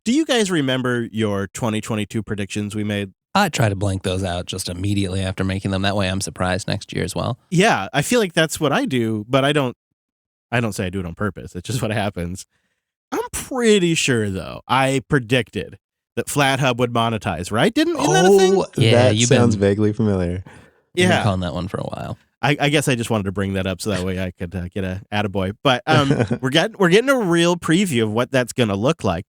Do you guys remember your 2022 predictions we made? I try to blank those out just immediately after making them. That way I'm surprised next year as well. Yeah, I feel like that's what I do, but I don't say I do it on purpose. It's just what happens. I'm pretty sure, though, I predicted that FlatHub would monetize, right? Isn't that a thing? Yeah, that sounds vaguely familiar. You've been calling that one for a while. I guess I just wanted to bring that up so that way I could get a attaboy. But we're getting a real preview of what that's going to look like.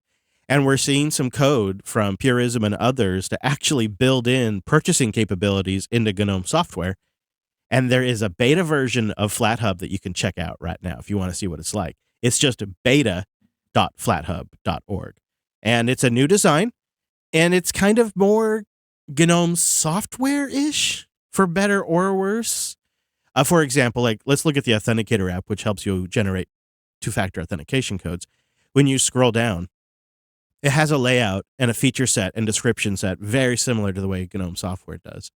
And we're seeing some code from Purism and others to actually build in purchasing capabilities into GNOME software. And there is a beta version of FlatHub that you can check out right now if you want to see what it's like. It's just beta.flathub.org. And it's a new design, and it's kind of more GNOME software-ish, for better or worse. For example, like let's look at the Authenticator app, which helps you generate two-factor authentication codes. When you scroll down, it has a layout and a feature set and description set very similar to the way GNOME software does.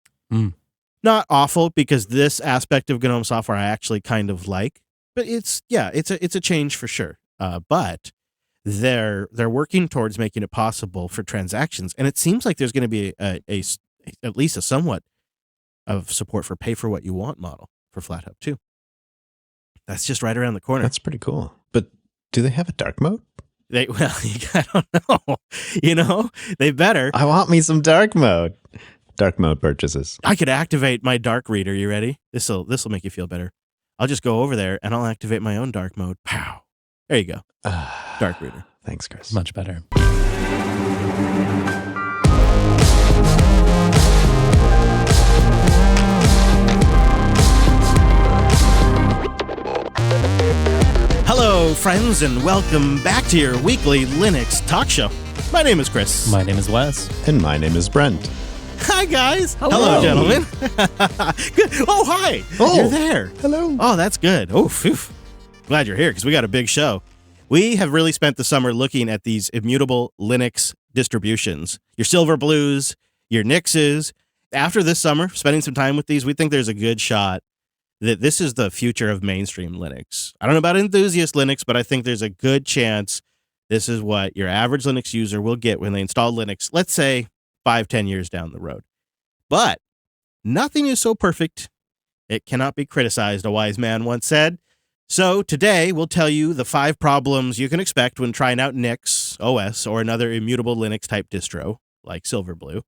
Not awful, because this aspect of GNOME software I actually kind of like, but it's a change for sure. But they're working towards making it possible for transactions, and it seems like there's going to be at least a somewhat of support for pay for what you want model for FlatHub too. That's just right around the corner. That's pretty cool. But do they have a dark mode? I don't know. They better. I want me some dark mode. Dark mode purchases. I could activate my dark reader. You ready? This'll make you feel better. I'll just go over there and I'll activate my own dark mode. Pow. There you go. Dark reader. Thanks, Chris. Much better. Hello, friends, and welcome back to your weekly Linux talk show. My name is Chris. My name is Wes. And my name is Brent. Hi, guys. Hello. Gentlemen. Good. Oh, hi. Oh. You're there. Hello. Oh, that's good. Oh, phew. Glad you're here because we got a big show. We have really spent the summer looking at these immutable Linux distributions, your Silverblues, your Nixes. After this summer, spending some time with these, we think there's a good shot that this is the future of mainstream Linux. I don't know about enthusiast Linux, but I think there's a good chance this is what your average Linux user will get when they install Linux, let's say 5-10 years down the road. But nothing is so perfect it cannot be criticized, a wise man once said. So today we'll tell you the 5 problems you can expect when trying out NixOS or another immutable Linux type distro like Silverblue.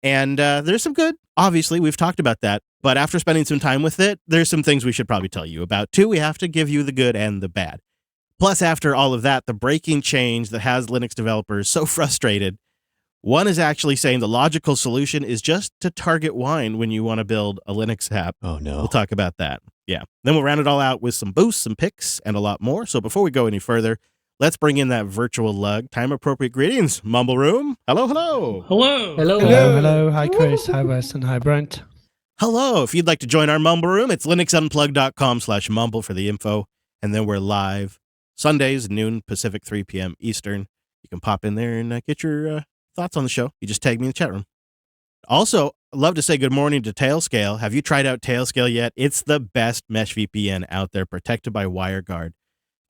And there's some good. Obviously, we've talked about that. But after spending some time with it, there's some things we should probably tell you about, too. We have to give you the good and the bad. Plus, after all of that, the breaking change that has Linux developers so frustrated. One is actually saying the logical solution is just to target wine when you want to build a Linux app. Oh, no. We'll talk about that. Yeah. Then we'll round it all out with some boosts, some picks, and a lot more. So before we go any further, let's bring in that virtual lug. Time-appropriate greetings. Mumble Room. Hello, hello. Hello. Hello. Hello. Hello. Hi, Chris. Hi, Wes. And hi, Brent. Hello. If you'd like to join our Mumble Room, it's linuxunplugged.com/mumble for the info. And then we're live Sundays, noon Pacific, 3 p.m. Eastern. You can pop in there and get your thoughts on the show. You just tag me in the chat room. Also, I'd love to say good morning to Tailscale. Have you tried out Tailscale yet? It's the best mesh VPN out there, protected by WireGuard.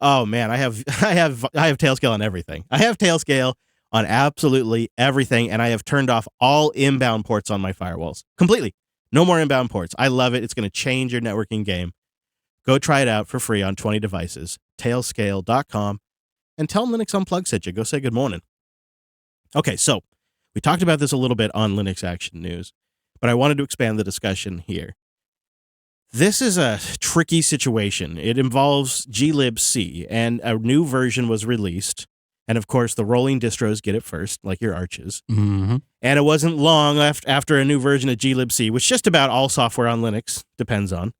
Oh man, I have Tailscale on everything. I have Tailscale on absolutely everything, and I have turned off all inbound ports on my firewalls completely. No more inbound ports. I love it. It's going to change your networking game. Go try it out for free on 20 devices. Tailscale.com, and tell them Linux Unplugged sent you. Go say good morning. Okay, so we talked about this a little bit on Linux Action News, but I wanted to expand the discussion here. This is a tricky situation. It involves glibc, and a new version was released. And of course, the rolling distros get it first, like your Arches. Mm-hmm. And it wasn't long after a new version of glibc, which just about all software on Linux depends on.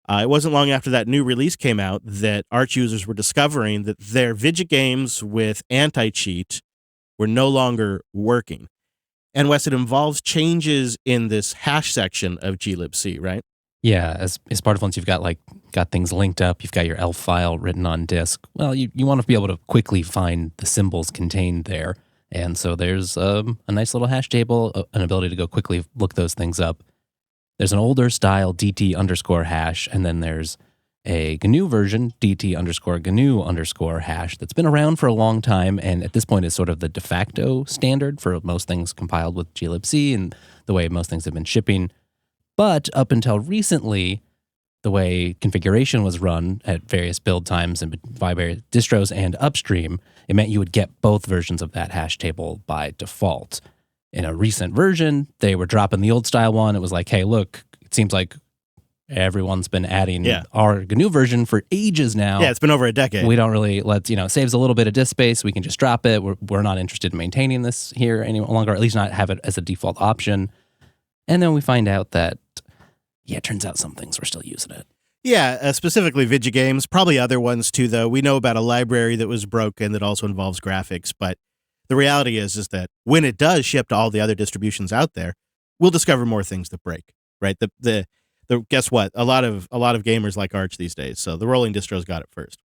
It wasn't long after that new release came out that Arch users were discovering that their Vidya Games with anti-cheat were no longer working. And Wes, it involves changes in this hash section of glibc, right? Yeah, as part of once you've got things linked up, you've got your ELF file written on disk. Well, you want to be able to quickly find the symbols contained there. And so there's a nice little hash table, an ability to go quickly look those things up. There's an older style DT_hash, and then there's a GNU version, dt_GNU_ hash, that's been around for a long time, and at this point is sort of the de facto standard for most things compiled with glibc and the way most things have been shipping. But up until recently, the way configuration was run at various build times and by various distros and upstream, it meant you would get both versions of that hash table by default. In a recent version, they were dropping the old style one. It was like, hey, look, it seems like everyone's been adding our GNU version for ages now. Yeah, it's been over a decade. We don't really it saves a little bit of disk space. We can just drop it. We're not interested in maintaining this here any longer, or at least not have it as a default option. And then we find out that, it turns out some things we're still using it. Yeah, specifically Vidya Games, probably other ones too, though. We know about a library that was broken that also involves graphics, but the reality is that when it does ship to all the other distributions out there, we'll discover more things that break, right? The guess what? A lot of gamers like Arch these days, so the rolling distros got it first.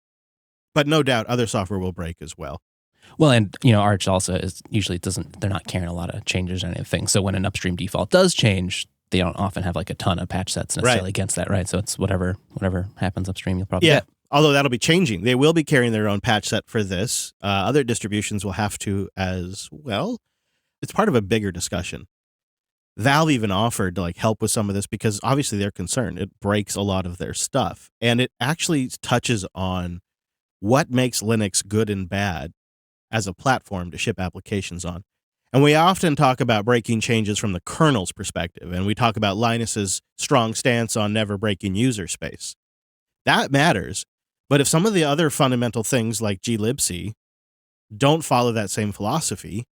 But no doubt other software will break as well. Well, and Arch also is usually they're not carrying a lot of changes or anything. So when an upstream default does change, they don't often have like a ton of patch sets necessarily against that, right? So it's whatever happens upstream, you'll probably get. Although that'll be changing. They will be carrying their own patch set for this. Other distributions will have to as well. It's part of a bigger discussion. Valve even offered to help with some of this because obviously they're concerned. It breaks a lot of their stuff. And it actually touches on what makes Linux good and bad as a platform to ship applications on. And we often talk about breaking changes from the kernel's perspective, and we talk about Linus's strong stance on never breaking user space. That matters, but if some of the other fundamental things like glibc don't follow that same philosophy,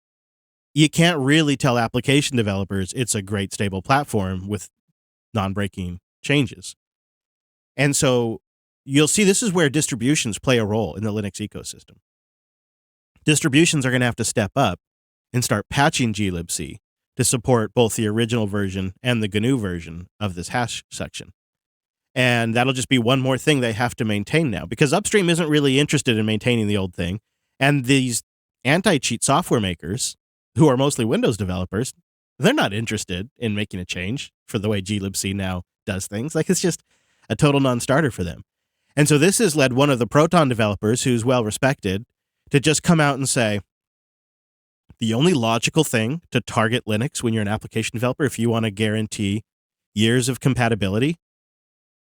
you can't really tell application developers it's a great stable platform with non-breaking changes. And so you'll see this is where distributions play a role in the Linux ecosystem. Distributions are going to have to step up and start patching glibc to support both the original version and the GNU version of this hash section. And that'll just be one more thing they have to maintain now, because upstream isn't really interested in maintaining the old thing. And these anti-cheat software makers, who are mostly Windows developers, they're not interested in making a change for the way glibc now does things. It's just a total non-starter for them. And so this has led one of the Proton developers, who's well respected, to just come out and say, the only logical thing to target Linux when you're an application developer, if you want to guarantee years of compatibility,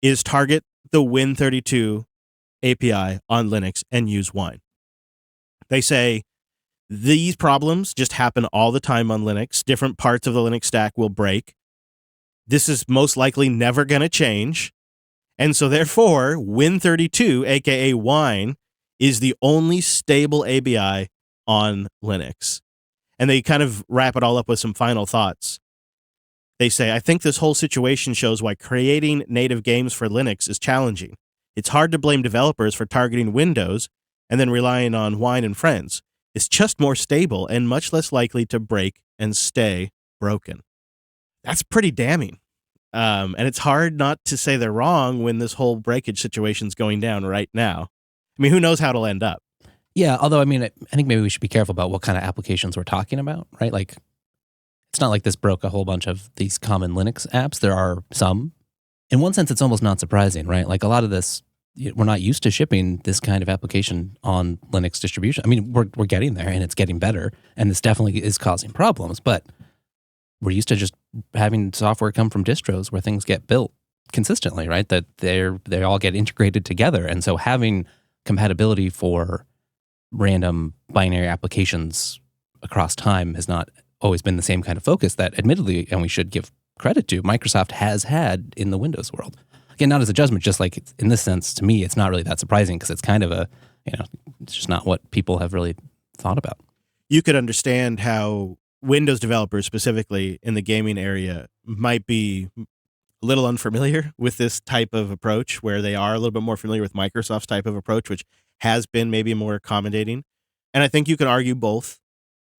is target the Win32 API on Linux and use Wine. They say these problems just happen all the time on Linux. Different parts of the Linux stack will break. This is most likely never going to change. And so therefore, Win32, aka Wine, is the only stable ABI on Linux. And they kind of wrap it all up with some final thoughts. They say, I think this whole situation shows why creating native games for Linux is challenging. It's hard to blame developers for targeting Windows and then relying on Wine and Friends. It's just more stable and much less likely to break and stay broken. That's pretty damning. And it's hard not to say they're wrong when this whole breakage situation's going down right now. I mean, who knows how it'll end up? Yeah, although, I think maybe we should be careful about what kind of applications we're talking about, right? It's not like this broke a whole bunch of these common Linux apps. There are some. In one sense, it's almost not surprising, right? A lot of this, we're not used to shipping this kind of application on Linux distribution. We're getting there, and it's getting better, and this definitely is causing problems, but we're used to just having software come from distros where things get built consistently, right? That they all get integrated together, and so having compatibility for random binary applications across time has not always been the same kind of focus that, admittedly, and we should give credit to, Microsoft has had in the Windows world. Again, not as a judgment, just in this sense, to me, it's not really that surprising because it's kind of it's just not what people have really thought about. You could understand how Windows developers, specifically in the gaming area, might be a little unfamiliar with this type of approach, where they are a little bit more familiar with Microsoft's type of approach, which has been maybe more accommodating. And I think you can argue both.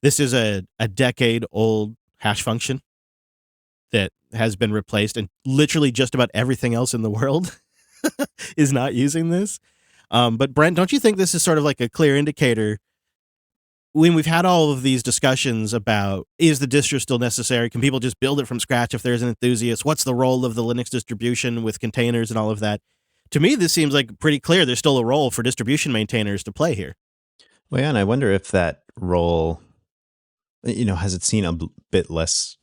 This is a decade-old hash function that has been replaced, and literally just about everything else in the world is not using this. But Brent, don't you think this is sort of like a clear indicator when we've had all of these discussions about, is the distro still necessary? Can people just build it from scratch if there's an enthusiast? What's the role of the Linux distribution with containers and all of that? to me, this seems like pretty clear. There's still a role for distribution maintainers to play here. Well, yeah, and I wonder if that role, has it seen a bit less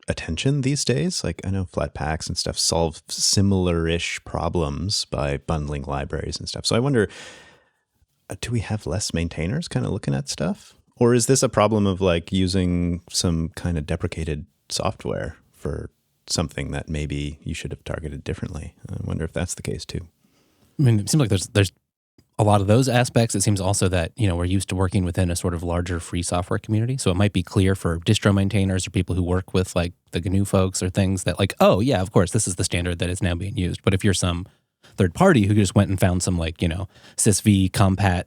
attention these days? Like I know Flatpaks and stuff solve similar-ish problems by bundling libraries and stuff. So I wonder, do we have less maintainers kind of looking at stuff? Or is this a problem of like using some kind of deprecated software for something that maybe you should have targeted differently? I wonder if that's the case too. I mean, it seems like there's a lot of those aspects. It seems also that, we're used to working within a sort of larger free software community. So it might be clear for distro maintainers or people who work with like the GNU folks or things that like, oh yeah, of course, this is the standard that is now being used. But if you're some third party who just went and found some like, sysv compat,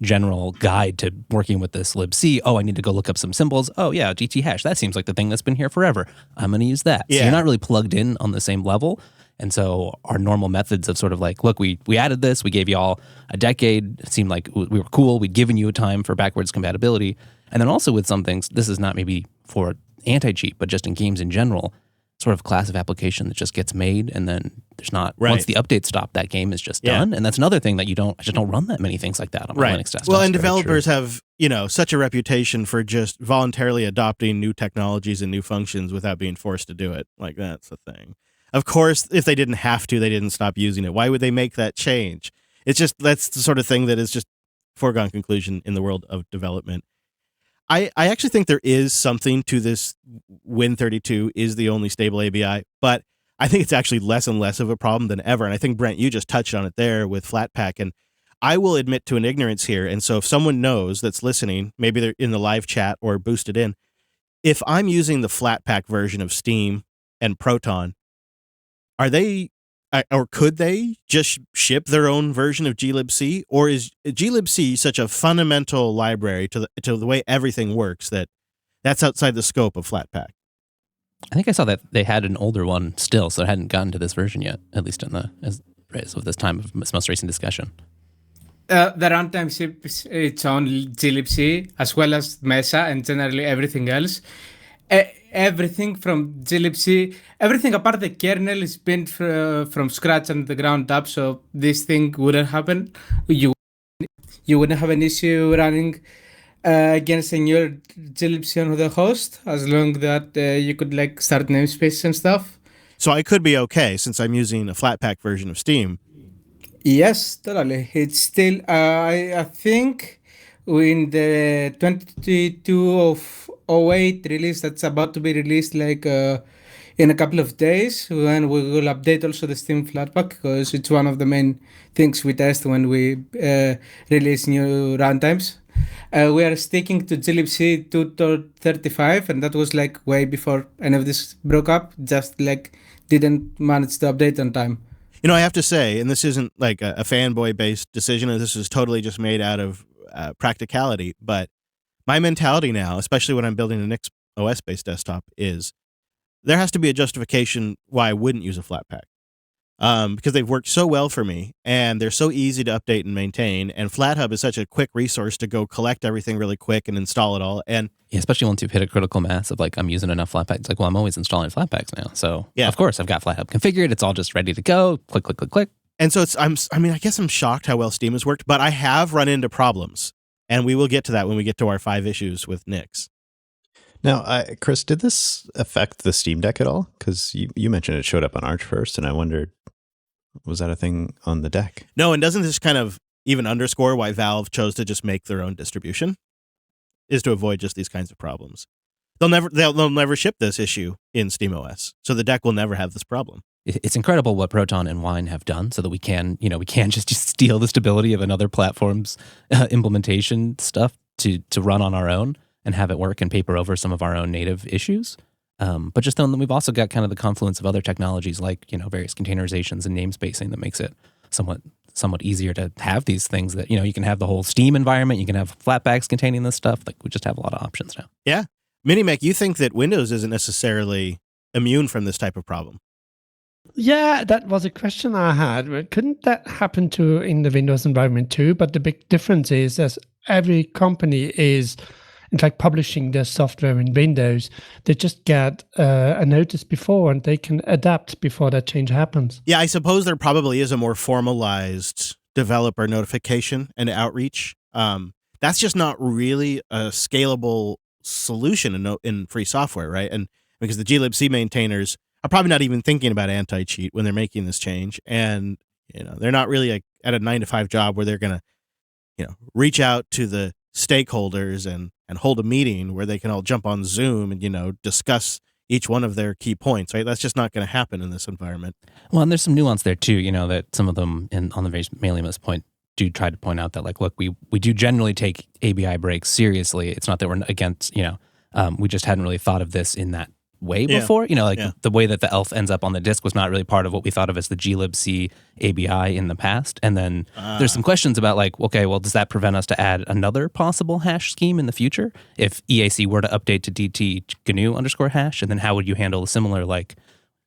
general guide to working with this libc, oh, I need to go look up some symbols. Oh yeah, GT hash, that seems like the thing that's been here forever. I'm going to use that. Yeah. So you're not really plugged in on the same level. And so our normal methods of sort of like, look, we added this, we gave you all a decade. It seemed like we were cool. We'd given you a time for backwards compatibility. And then also with some things, this is not maybe for anti-cheat, but just in games in general, sort of class of application that just gets made. And then there's not, once the updates stop, that game is just done. And that's another thing that I just don't run that many things like that on my Linux desktop. Well, and developers have, such a reputation for just voluntarily adopting new technologies and new functions without being forced to do it. Like that's the thing. Of course, if they didn't have to, they didn't stop using it. Why would they make that change? It's just, that's the sort of thing that is just foregone conclusion in the world of development. I actually think there is something to this Win32 is the only stable ABI, but I think it's actually less and less of a problem than ever. And I think, Brent, you just touched on it there with Flatpak. And I will admit to an ignorance here. And so if someone knows that's listening, maybe they're in the live chat or boosted in, if I'm using the Flatpak version of Steam and Proton, are they, or could they just ship their own version of glibc? Or is glibc such a fundamental library to the way everything works that's outside the scope of Flatpak? I think I saw that they had an older one still, so it hadn't gotten to this version yet, at least as of this time of this most recent discussion. The runtime ships its own glibc as well as Mesa and generally everything else. Everything from glibc, everything apart the kernel is built from scratch and the ground up, so this thing wouldn't happen. You wouldn't have an issue running against a new glibc on the host as long that you could like start namespaces and stuff. So I could be okay since I'm using a Flatpak version of Steam. Yes, totally. It's still, I think in the 22 of 08 release that's about to be released like in a couple of days, when we will update also the Steam Flatpak, because it's one of the main things we test when we release new runtimes. We are sticking to glibc 2.35, and that was like way before any of this broke up, just like didn't manage to update on time. I have to say, and this isn't like a fanboy-based decision, and this is totally just made out of practicality, but my mentality now, especially when I'm building a NixOS-based desktop, is there has to be a justification why I wouldn't use a Flatpak. Because they've worked so well for me, and they're so easy to update and maintain, and FlatHub is such a quick resource to go collect everything really quick and install it all. And yeah, especially once you've hit a critical mass of like, I'm using enough Flatpaks. It's like, well, I'm always installing Flatpaks now. So yeah, of course, I've got FlatHub configured. It's all just ready to go. Click, click, click, click. And so I guess I'm shocked how well Steam has worked, but I have run into problems. And we will get to that when we get to our 5 issues with Nix. Now, Chris, did this affect the Steam Deck at all? Because you mentioned it showed up on Arch first, and I wondered, was that a thing on the deck? No, and doesn't this kind of even underscore why Valve chose to just make their own distribution? Is to avoid just these kinds of problems. They'll never ship this issue in SteamOS, so the deck will never have this problem. It's incredible what Proton and Wine have done so that we can just steal the stability of another platform's implementation stuff to run on our own and have it work and paper over some of our own native issues. But just then we've also got kind of the confluence of other technologies like, various containerizations and namespacing that makes it somewhat easier to have these things that, you can have the whole Steam environment, you can have Flatpaks containing this stuff. Like we just have a lot of options now. Yeah. Minimac, you think that Windows isn't necessarily immune from this type of problem? Yeah, that was a question I had. Well, couldn't that happen in the Windows environment too? But the big difference is as every company is it's like publishing their software in Windows. They just get a notice before and they can adapt before that change happens. Yeah, I suppose there probably is a more formalized developer notification and outreach. That's just not really a scalable solution in free software, right? And because the glibc maintainers are probably not even thinking about anti-cheat when they're making this change, and they're not really at a 9-to-5 job where they're going to reach out to the stakeholders and hold a meeting where they can all jump on Zoom and discuss each one of their key points, right? That's just not going to happen in this environment. Well, and there's some nuance there too, that some of them on the very mailing list point do try to point out that, like, look, we do generally take ABI breaks seriously. It's not that we're against, we just hadn't really thought of this in that way before. The way that the ELF ends up on the disk was not really part of what we thought of as the glibc ABI in the past. And then there's some questions about, like, okay, well, does that prevent us to add another possible hash scheme in the future if EAC were to update to DT GNU _hash? And then how would you handle a similar, like,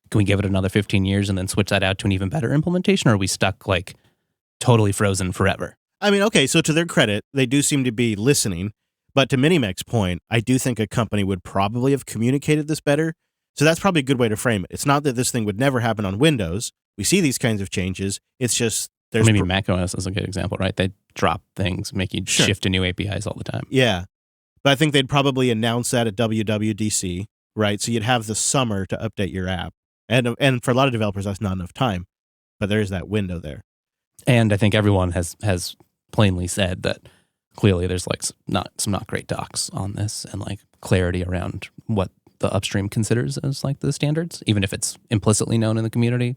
can we give it another 15 years and then switch that out to an even better implementation? Or are we stuck, like, totally frozen forever? I mean, okay, so to their credit, they do seem to be listening. But to Minimec's point, I do think a company would probably have communicated this better. So that's probably a good way to frame it. It's not that this thing would never happen on Windows. We see these kinds of changes. It's just there's maybe macOS is a good example, right? They drop things, make you shift to new APIs all the time. Yeah. But I think they'd probably announce that at WWDC, right? So you'd have the summer to update your app. And for a lot of developers, that's not enough time. But there is that window there. And I think everyone has plainly said that clearly there's like some not great docs on this and like clarity around what the upstream considers as like the standards, even if it's implicitly known in the community.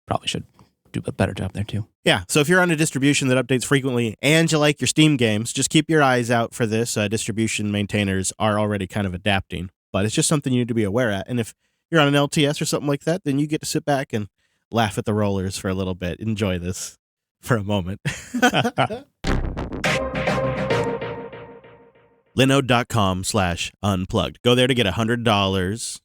Probably should do a better job there too. Yeah, so if you're on a distribution that updates frequently and you like your Steam games, just keep your eyes out for this. Distribution maintainers are already kind of adapting, but it's just something you need to be aware at. And if you're on an LTS or something like that, then you get to sit back and laugh at the rollers for a little bit. Enjoy this for a moment. Linode.com/unplugged. Go there to get $100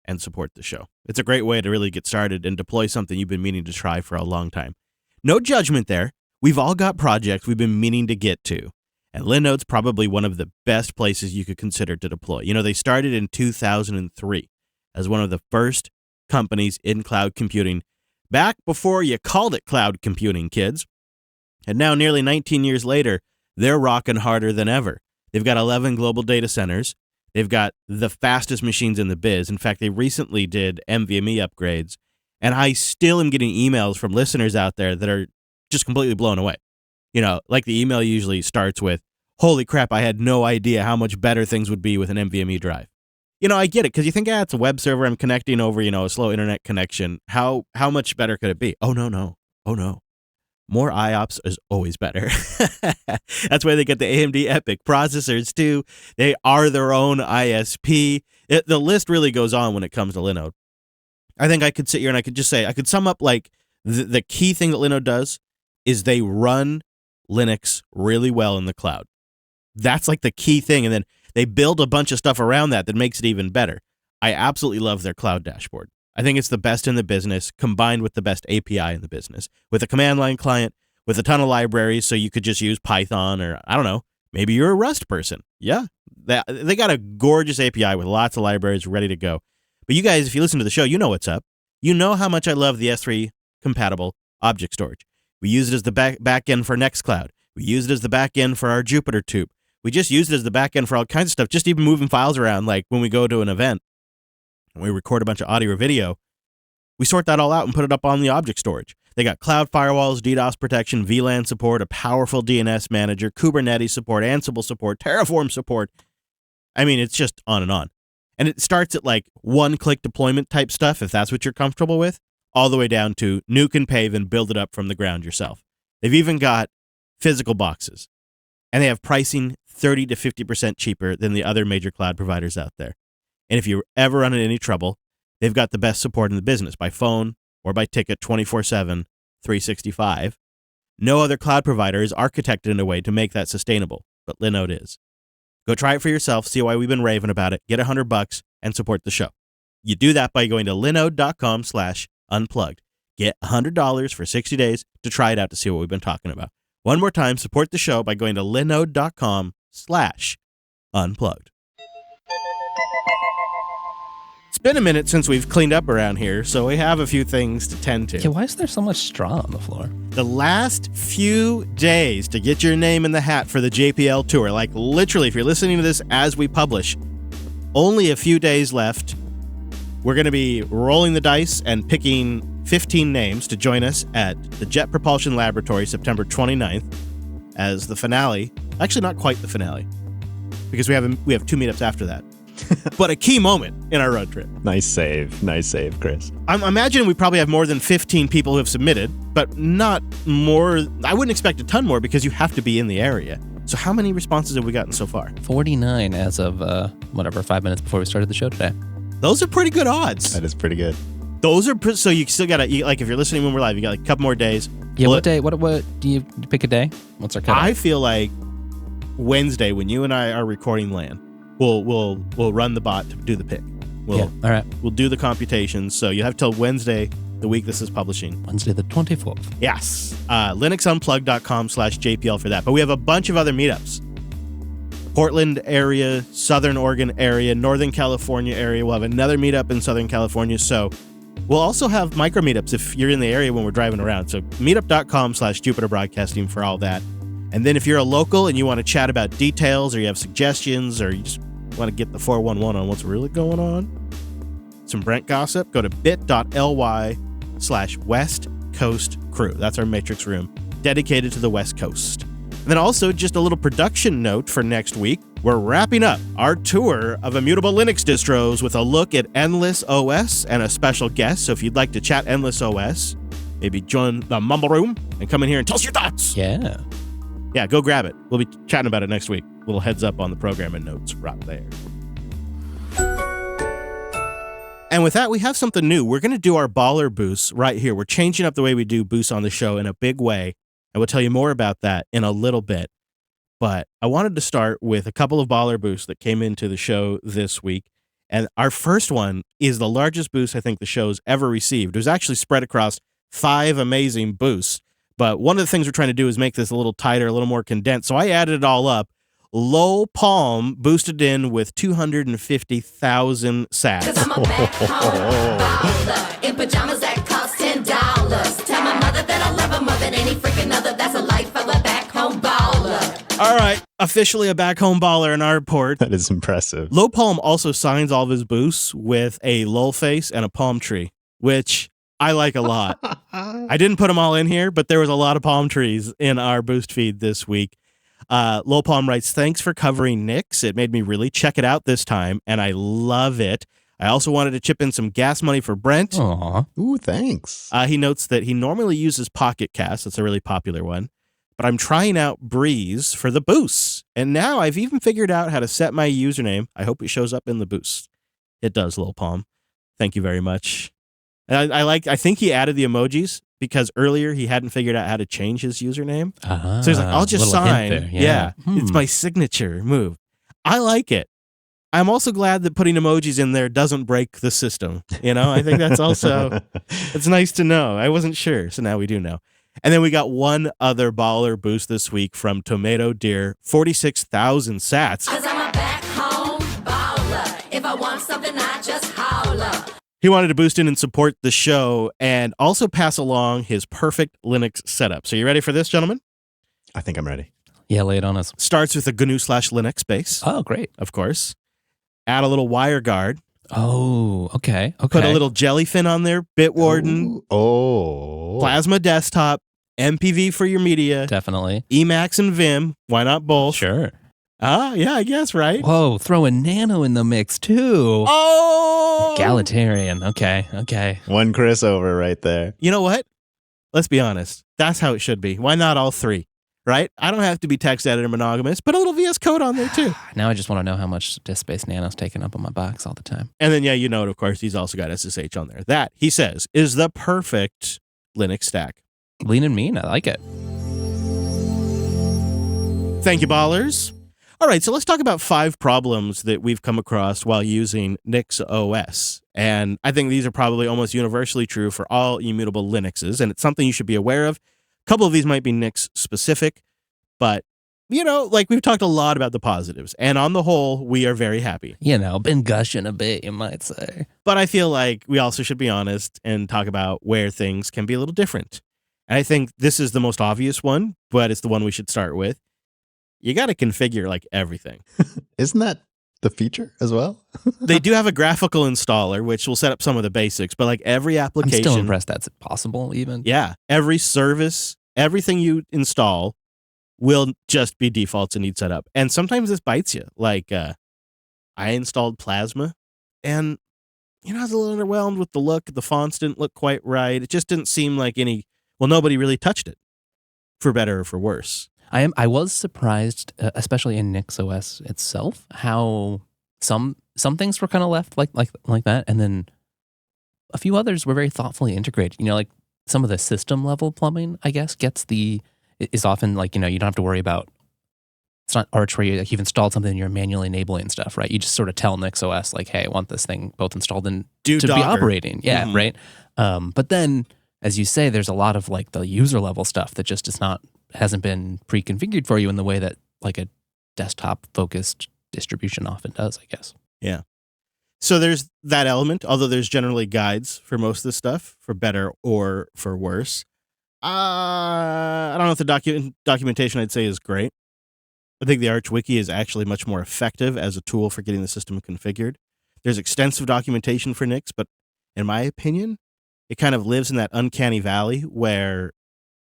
and support the show. It's a great way to really get started and deploy something you've been meaning to try for a long time. No judgment there. We've all got projects we've been meaning to get to, and Linode's probably one of the best places you could consider to deploy. They started in 2003 as one of the first companies in cloud computing, back before you called it cloud computing, kids. And now, nearly 19 years later, they're rocking harder than ever. They've got 11 global data centers. They've got the fastest machines in the biz. In fact, they recently did NVMe upgrades, and I still am getting emails from listeners out there that are just completely blown away. Like the email usually starts with, "Holy crap, I had no idea how much better things would be with an NVMe drive." I get it, because you think, it's a web server I'm connecting over, a slow internet connection. How much better could it be? Oh, no. More IOPS is always better. That's why they get the AMD EPYC processors, too. They are their own ISP. The list really goes on when it comes to Linode. I think I could sit here and I could just say, I could sum up like the key thing that Linode does is they run Linux really well in the cloud. That's like the key thing. And then they build a bunch of stuff around that makes it even better. I absolutely love their cloud dashboard. I think it's the best in the business, combined with the best API in the business, with a command line client, with a ton of libraries, so you could just use Python, or I don't know, maybe you're a Rust person. Yeah, they got a gorgeous API with lots of libraries ready to go. But you guys, if you listen to the show, you know what's up. You know how much I love the S3 compatible object storage. We use it as the back end for Nextcloud. We use it as the back end for our Jupyter tube. We just use it as the back end for all kinds of stuff, just even moving files around, like when we go to an event. When we record a bunch of audio or video, we sort that all out and put it up on the object storage. They got cloud firewalls, DDoS protection, VLAN support, a powerful DNS manager, Kubernetes support, Ansible support, Terraform support. I mean, it's just on and on. And it starts at like one-click deployment type stuff, if that's what you're comfortable with, all the way down to nuke and pave and build it up from the ground yourself. They've even got physical boxes. And they have pricing 30 to 50% cheaper than the other major cloud providers out there. And if you ever run into any trouble, they've got the best support in the business, by phone or by ticket, 24/7, 365. No other cloud provider is architected in a way to make that sustainable, but Linode is. Go try it for yourself, see why we've been raving about it, get $100 and support the show. You do that by going to linode.com/unplugged. Get $100 for 60 days to try it out to see what we've been talking about. One more time, support the show by going to linode.com/unplugged. Unplugged. It's been a minute since we've cleaned up around here, so we have a few things to tend to. Yeah, why is there so much straw on the floor? The last few days to get your name in the hat for the JPL tour, like literally, if you're listening to this as we publish, only a few days left. We're going to be rolling the dice and picking 15 names to join us at the Jet Propulsion Laboratory September 29th as the finale. Actually, not quite the finale, because we have 2 meetups after that. But a key moment in our road trip. Nice save, Chris. I'm imagining we probably have more than 15 people who have submitted, but not more. I wouldn't expect a ton more because you have to be in the area. So how many responses have we gotten so far? 49 as of, 5 minutes before we started the show today. Those are pretty good odds. That is pretty good. Those are so you still got to, like, if you're listening when we're live, you got like a couple more days. Yeah, what day? What do you pick a day? What's our cutoff? I feel like Wednesday, when you and I are recording land, we'll run the bot to do the pick. All right. We'll do the computations. So you have till Wednesday, the week this is publishing. Wednesday the 24th. Yes. LinuxUnplugged.com/JPL for that. But we have a bunch of other meetups. Portland area, Southern Oregon area, Northern California area. We'll have another meetup in Southern California. So we'll also have micro meetups if you're in the area when we're driving around. So meetup.com/Jupiter Broadcasting for all that. And then if you're a local and you want to chat about details or you have suggestions or you just want to get the 411 on what's really going on, some Brent gossip, go to bit.ly/West Coast Crew. That's our Matrix room dedicated to the West Coast. And then also just a little production note for next week. We're wrapping up our tour of Immutable Linux distros with a look at NixOS and a special guest. So if you'd like to chat NixOS, maybe join the Mumble Room and come in here and tell us your thoughts. Yeah. Yeah, go grab it. We'll be chatting about it next week. Little heads up on the program and notes right there. And with that, we have something new. We're going to do our baller boosts right here. We're changing up the way we do boosts on the show in a big way. And we'll tell you more about that in a little bit. But I wanted to start with a couple of baller boosts that came into the show this week. And our first one is the largest boost I think the show's ever received. It was actually spread across 5 amazing boosts. But one of the things we're trying to do is make this a little tighter, a little more condensed. So I added it all up. Low Palm boosted in with 250,000 sats. Cause I'm a back home baller in pajamas that cost $10. Tell my mother that I love her more than any freaking other. That's a life of a back home baller. All right, officially a back home baller in our report. That is impressive. Low Palm also signs all of his boosts with a lol face and a palm tree, which I like a lot. I didn't put them all in here, but there was a lot of palm trees in our boost feed this week. Low Palm writes, thanks for covering Nix. It made me really check it out this time, and I love it. I also wanted to chip in some gas money for Brent. Aw. Ooh, thanks. He notes that he normally uses Pocket Cast. That's a really popular one. But I'm trying out Breeze for the boosts. And now I've even figured out how to set my username. I hope it shows up in the boost. It does, Lil Palm. Thank you very much. And I think he added the emojis because earlier he hadn't figured out how to change his username. So he's like, I'll just sign. Yeah. It's my signature move. I like it. I'm also glad that putting emojis in there doesn't break the system. You know, I think that's also, it's nice to know. I wasn't sure. So now we do know. And then we got one other baller boost this week from Tomato Deer, 46,000 sats. Cause I'm a back home baller. If I want something, I just holler. He wanted to boost in and support the show and also pass along his perfect Linux setup. So you ready for this, gentlemen? I think I'm ready. Yeah, lay it on us. Starts with a GNU/Linux base, Oh, great. of course. Add a little WireGuard. Oh, okay. Put a little Jellyfin on there, Bitwarden, Ooh. Oh. Plasma Desktop, MPV for your media, Definitely. Emacs and Vim. Why not both? Sure. Yeah, I guess, right? Whoa, throw a Nano in the mix, too. Oh! Egalitarian. Okay. One Chris over right there. You know what? Let's be honest. That's how it should be. Why not all three? Right? I don't have to be text editor monogamous. Put a little VS Code on there, too. Now I just want to know how much disk space Nano's taking up on my box all the time. And then, yeah, you know, of course, he's also got SSH on there. That, he says, is the perfect Linux stack. Lean and mean. I like it. Thank you, ballers. All right, so let's talk about 5 problems that we've come across while using NixOS. And I think these are probably almost universally true for all immutable Linuxes, and it's something you should be aware of. A couple of these might be Nix specific, but like we've talked a lot about the positives, and on the whole, we are very happy. Been gushing a bit, you might say. But I feel like we also should be honest and talk about where things can be a little different. And I think this is the most obvious one, but it's the one we should start with. You got to configure like everything. Isn't that the feature as well? They do have a graphical installer, which will set up some of the basics, but like every application. I'm still impressed that's possible even. Yeah. Every service, everything you install will just be defaults and need setup. And sometimes this bites you. Like I installed Plasma and I was a little underwhelmed with the look. The fonts didn't look quite right. It just didn't seem like nobody really touched it, for better or for worse. I was surprised, especially in NixOS itself, how some things were kind of left like that, and then a few others were very thoughtfully integrated. Like some of the system level plumbing, I guess, is often like, you don't have to worry about, it's not arbitrary, like you've installed something and you're manually enabling stuff, right? You just sort of tell NixOS like, hey, I want this thing both installed and to be operating. Yeah, Mm-hmm. right? But then, as you say, there's a lot of like the user level stuff that just hasn't been pre-configured for you in the way that like a desktop focused distribution often does, I guess. Yeah. So there's that element, although there's generally guides for most of this stuff, for better or for worse. I don't know if the documentation I'd say is great. I think the Arch Wiki is actually much more effective as a tool for getting the system configured. There's extensive documentation for Nix, but in my opinion, it kind of lives in that uncanny valley where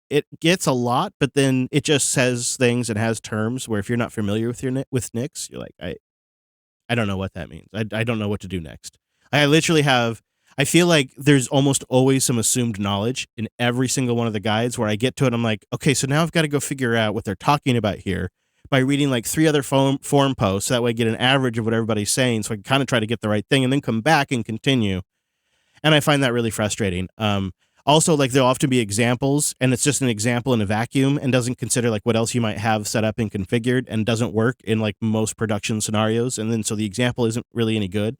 it gets a lot, but then it just says things and has terms where if you're not familiar with Nix, you're like, I don't know what that means. I don't know what to do next. I feel like there's almost always some assumed knowledge in every single one of the guides where I get to it. I'm like, okay, so now I've got to go figure out what they're talking about here by reading like 3 other forum posts. So that way I get an average of what everybody's saying. So I can kind of try to get the right thing and then come back and continue. And I find that really frustrating. Also, like there'll often be examples and it's just an example in a vacuum and doesn't consider like what else you might have set up and configured and doesn't work in like most production scenarios. And then so the example isn't really any good.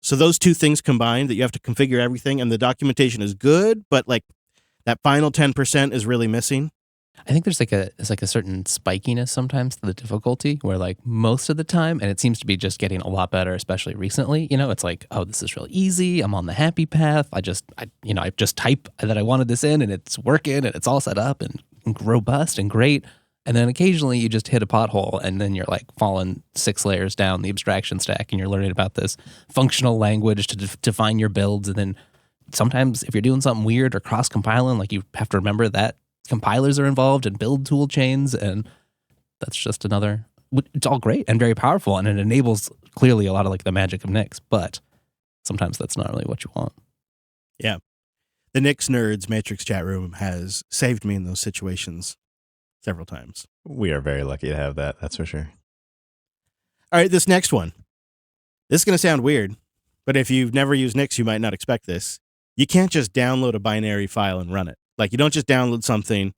So those two things combined, that you have to configure everything and the documentation is good, but like that final 10% is really missing. I think there's like a certain spikiness sometimes to the difficulty where like most of the time, and it seems to be just getting a lot better, especially recently, it's like, oh, this is real easy. I'm on the happy path. I just type that I wanted this in and it's working and it's all set up and robust and great. And then occasionally you just hit a pothole and then you're like falling 6 layers down the abstraction stack and you're learning about this functional language to define your builds. And then sometimes if you're doing something weird or cross-compiling, like you have to remember that compilers are involved and build tool chains. And that's just it's all great and very powerful. And it enables clearly a lot of like the magic of Nix, but sometimes that's not really what you want. Yeah. The Nix Nerds Matrix chat room has saved me in those situations several times. We are very lucky to have that. That's for sure. All right, this next one. This is going to sound weird, but if you've never used Nix, you might not expect this. You can't just download a binary file and run it. Like you don't just download something,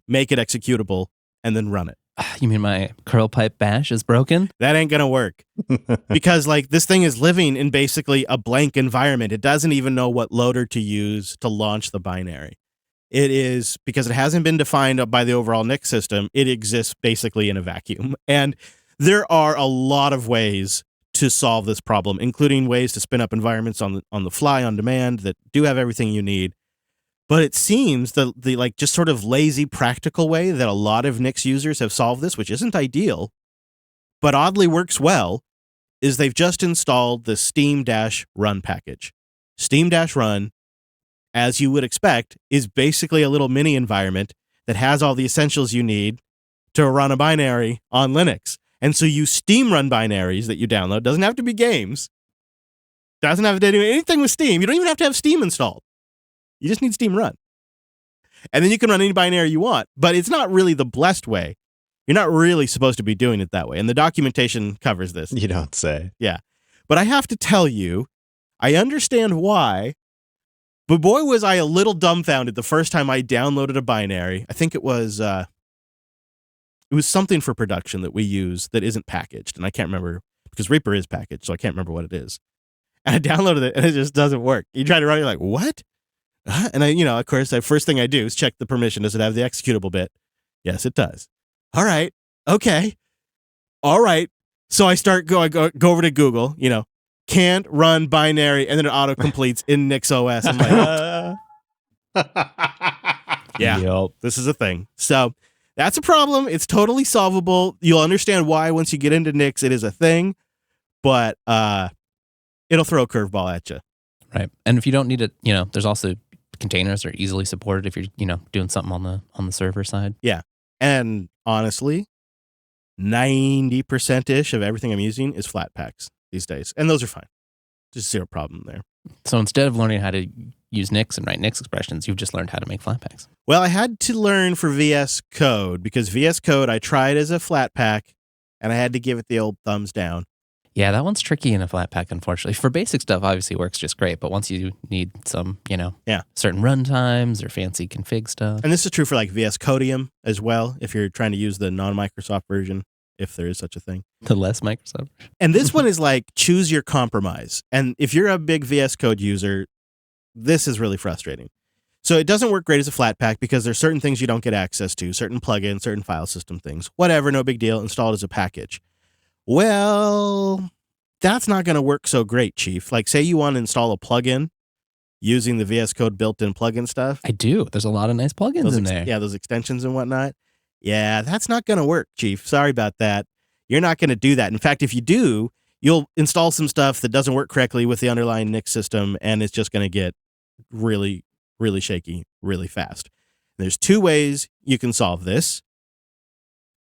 make it executable, and then run it. You mean my curl pipe bash is broken? That ain't going to work. Because like this thing is living in basically a blank environment. It doesn't even know what loader to use to launch the binary. It is, because it hasn't been defined by the overall Nix system, it exists basically in a vacuum. And there are a lot of ways to solve this problem, including ways to spin up environments on the fly on demand that do have everything you need. But it seems the like just sort of lazy practical way that a lot of Nix users have solved this, which isn't ideal, but oddly works well, is they've just installed the Steam-Run package. Steam-Run, as you would expect, is basically a little mini environment that has all the essentials you need to run a binary on Linux. And so you Steam run binaries that you download. Doesn't have to be games. Doesn't have to do anything with Steam. You don't even have to have Steam installed. You just need Steam run. And then you can run any binary you want. But it's not really the blessed way. You're not really supposed to be doing it that way. And the documentation covers this. You don't say. Yeah. But I have to tell you, I understand why. But boy, was I a little dumbfounded the first time I downloaded a binary. I think it was something for production that we use that isn't packaged. And I can't remember, because Reaper is packaged, so I can't remember what it is. And I downloaded it, and it just doesn't work. You try to run it, you're like, what? And of course, the first thing I do is check the permission. Does it have the executable bit? Yes, it does. All right. Okay. All right. So I start I go over to Google, can't run binary, and then it auto completes in NixOS. I'm like, yeah, Yep. this is a thing. So that's a problem. It's totally solvable. You'll understand why once you get into Nix, it is a thing, but it'll throw a curveball at you. Right. And if you don't need it, there's also containers are easily supported if you're, doing something on the server side. Yeah. And honestly, 90%-ish of everything I'm using is Flatpaks these days. And those are fine. Just zero problem there. So instead of learning how to use Nix and write Nix expressions, you've just learned how to make Flatpaks. Well, I had to learn for VS Code because VS Code I tried as a Flatpak and I had to give it the old thumbs down. Yeah, that one's tricky in a Flatpak, unfortunately. For basic stuff, obviously, it works just great. But once you need some, certain runtimes or fancy config stuff. And this is true for like VS Codium as well, if you're trying to use the non-Microsoft version, if there is such a thing. The less Microsoft. And this one is like, choose your compromise. And if you're a big VS Code user, this is really frustrating. So it doesn't work great as a Flatpak because there's certain things you don't get access to, certain plugins, certain file system things. Whatever, no big deal, install it as a package. Well, that's not going to work so great, Chief. Like, say you want to install a plugin using the VS Code built-in plugin stuff. I do. There's a lot of nice plugins in there. Yeah, those extensions and whatnot. Yeah, that's not going to work, Chief. Sorry about that. You're not going to do that. In fact, if you do, you'll install some stuff that doesn't work correctly with the underlying Nix system, and it's just going to get really, really shaky really fast. There's two ways you can solve this.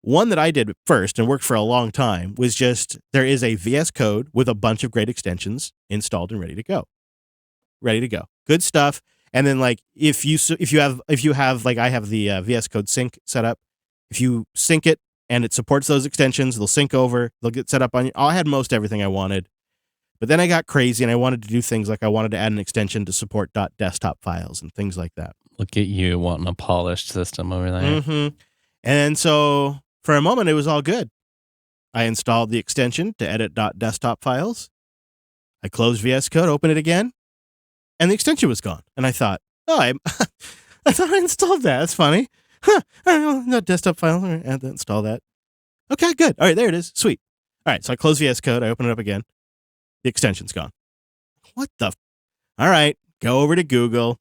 One that I did first and worked for a long time was just there is a VS Code with a bunch of great extensions installed and ready to go. Ready to go. Good stuff. And then like if you have like I have the VS Code sync set up, if you sync it and it supports those extensions, they'll sync over, they'll get set up on you. I had most everything I wanted. But then I got crazy and I wanted to do things like I wanted to add an extension to support .desktop files and things like that. Look at you wanting a polished system over there. Mm-hmm. And so for a moment, it was all good. I installed the extension to edit .desktop files. I closed VS Code, opened it again, and the extension was gone. And I thought, I thought I installed that. That's funny. Huh, I don't know, no desktop file. All right, add that, install that. Okay, good. All right, there it is. Sweet. All right, so I close VS Code. I open it up again. The extension's gone. What the? All right, go over to Google.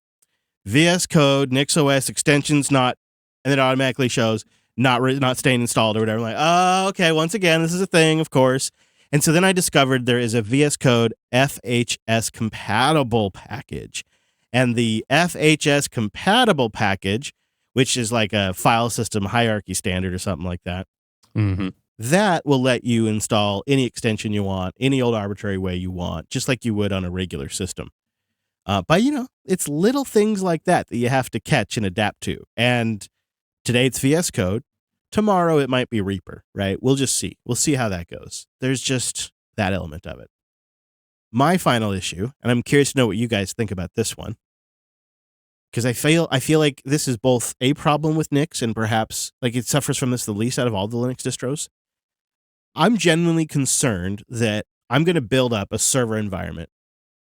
VS Code, NixOS, extensions not, and then it automatically shows not staying installed or whatever. I'm like, oh, okay, once again, this is a thing, of course. And so then I discovered there is a VS Code FHS compatible package. And the FHS compatible package, which is like a file system hierarchy standard or something like that, that will let you install any extension you want, any old arbitrary way you want, just like you would on a regular system. But, it's little things like that you have to catch and adapt to. And today it's VS Code. Tomorrow it might be Reaper, right? We'll just see. We'll see how that goes. There's just that element of it. My final issue, and I'm curious to know what you guys think about this one, because I feel like this is both a problem with Nix and perhaps like it suffers from this the least out of all the Linux distros. I'm genuinely concerned that I'm going to build up a server environment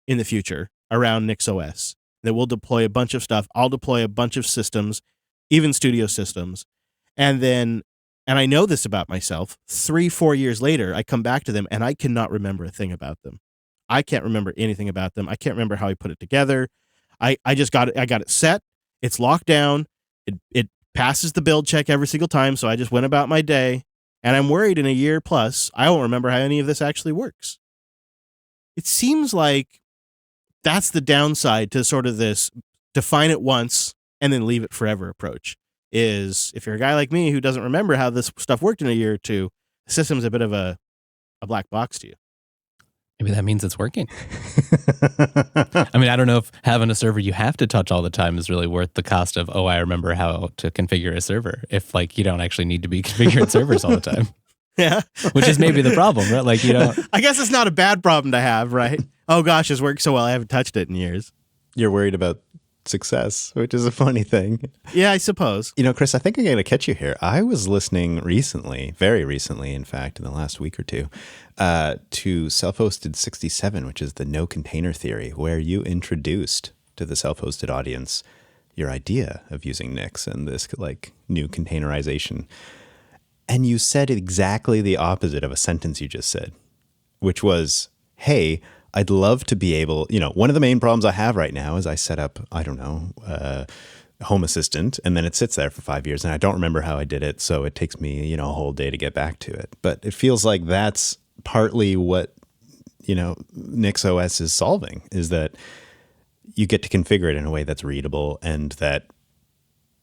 in the future around NixOS that will deploy a bunch of stuff. I'll deploy a bunch of systems, even studio systems. And I know this about myself, 3-4 years later, I come back to them and I cannot remember a thing about them. I can't remember anything about them. I can't remember how I put it together. I just got it. I got it set. It's locked down. It passes the build check every single time. So I just went about my day and I'm worried in a year plus, I won't remember how any of this actually works. It seems like that's the downside to sort of this define it once and then leave it forever approach. Is if you're a guy like me who doesn't remember how this stuff worked in a year or two, the system's a bit of a black box to you. Maybe that means it's working. I mean, I don't know if having a server you have to touch all the time is really worth the cost of, I remember how to configure a server. If like you don't actually need to be configuring servers all the time. Yeah. Which is maybe the problem, right? Like, I guess it's not a bad problem to have, right? Oh gosh, it's worked so well. I haven't touched it in years. You're worried about success, which is a funny thing. Yeah, I suppose. Chris, I think I'm going to catch you here. I was listening recently, very recently, in fact, in the last week or two, to Self-Hosted 67, which is the no container theory, where you introduced to the self-hosted audience your idea of using Nix and this like new containerization. And you said exactly the opposite of a sentence you just said, which was, hey, I'd love to be able, one of the main problems I have right now is I set up, I don't know, Home Assistant, and then it sits there for 5 years, and I don't remember how I did it, so it takes me, a whole day to get back to it. But it feels like that's partly what, NixOS is solving, is that you get to configure it in a way that's readable and that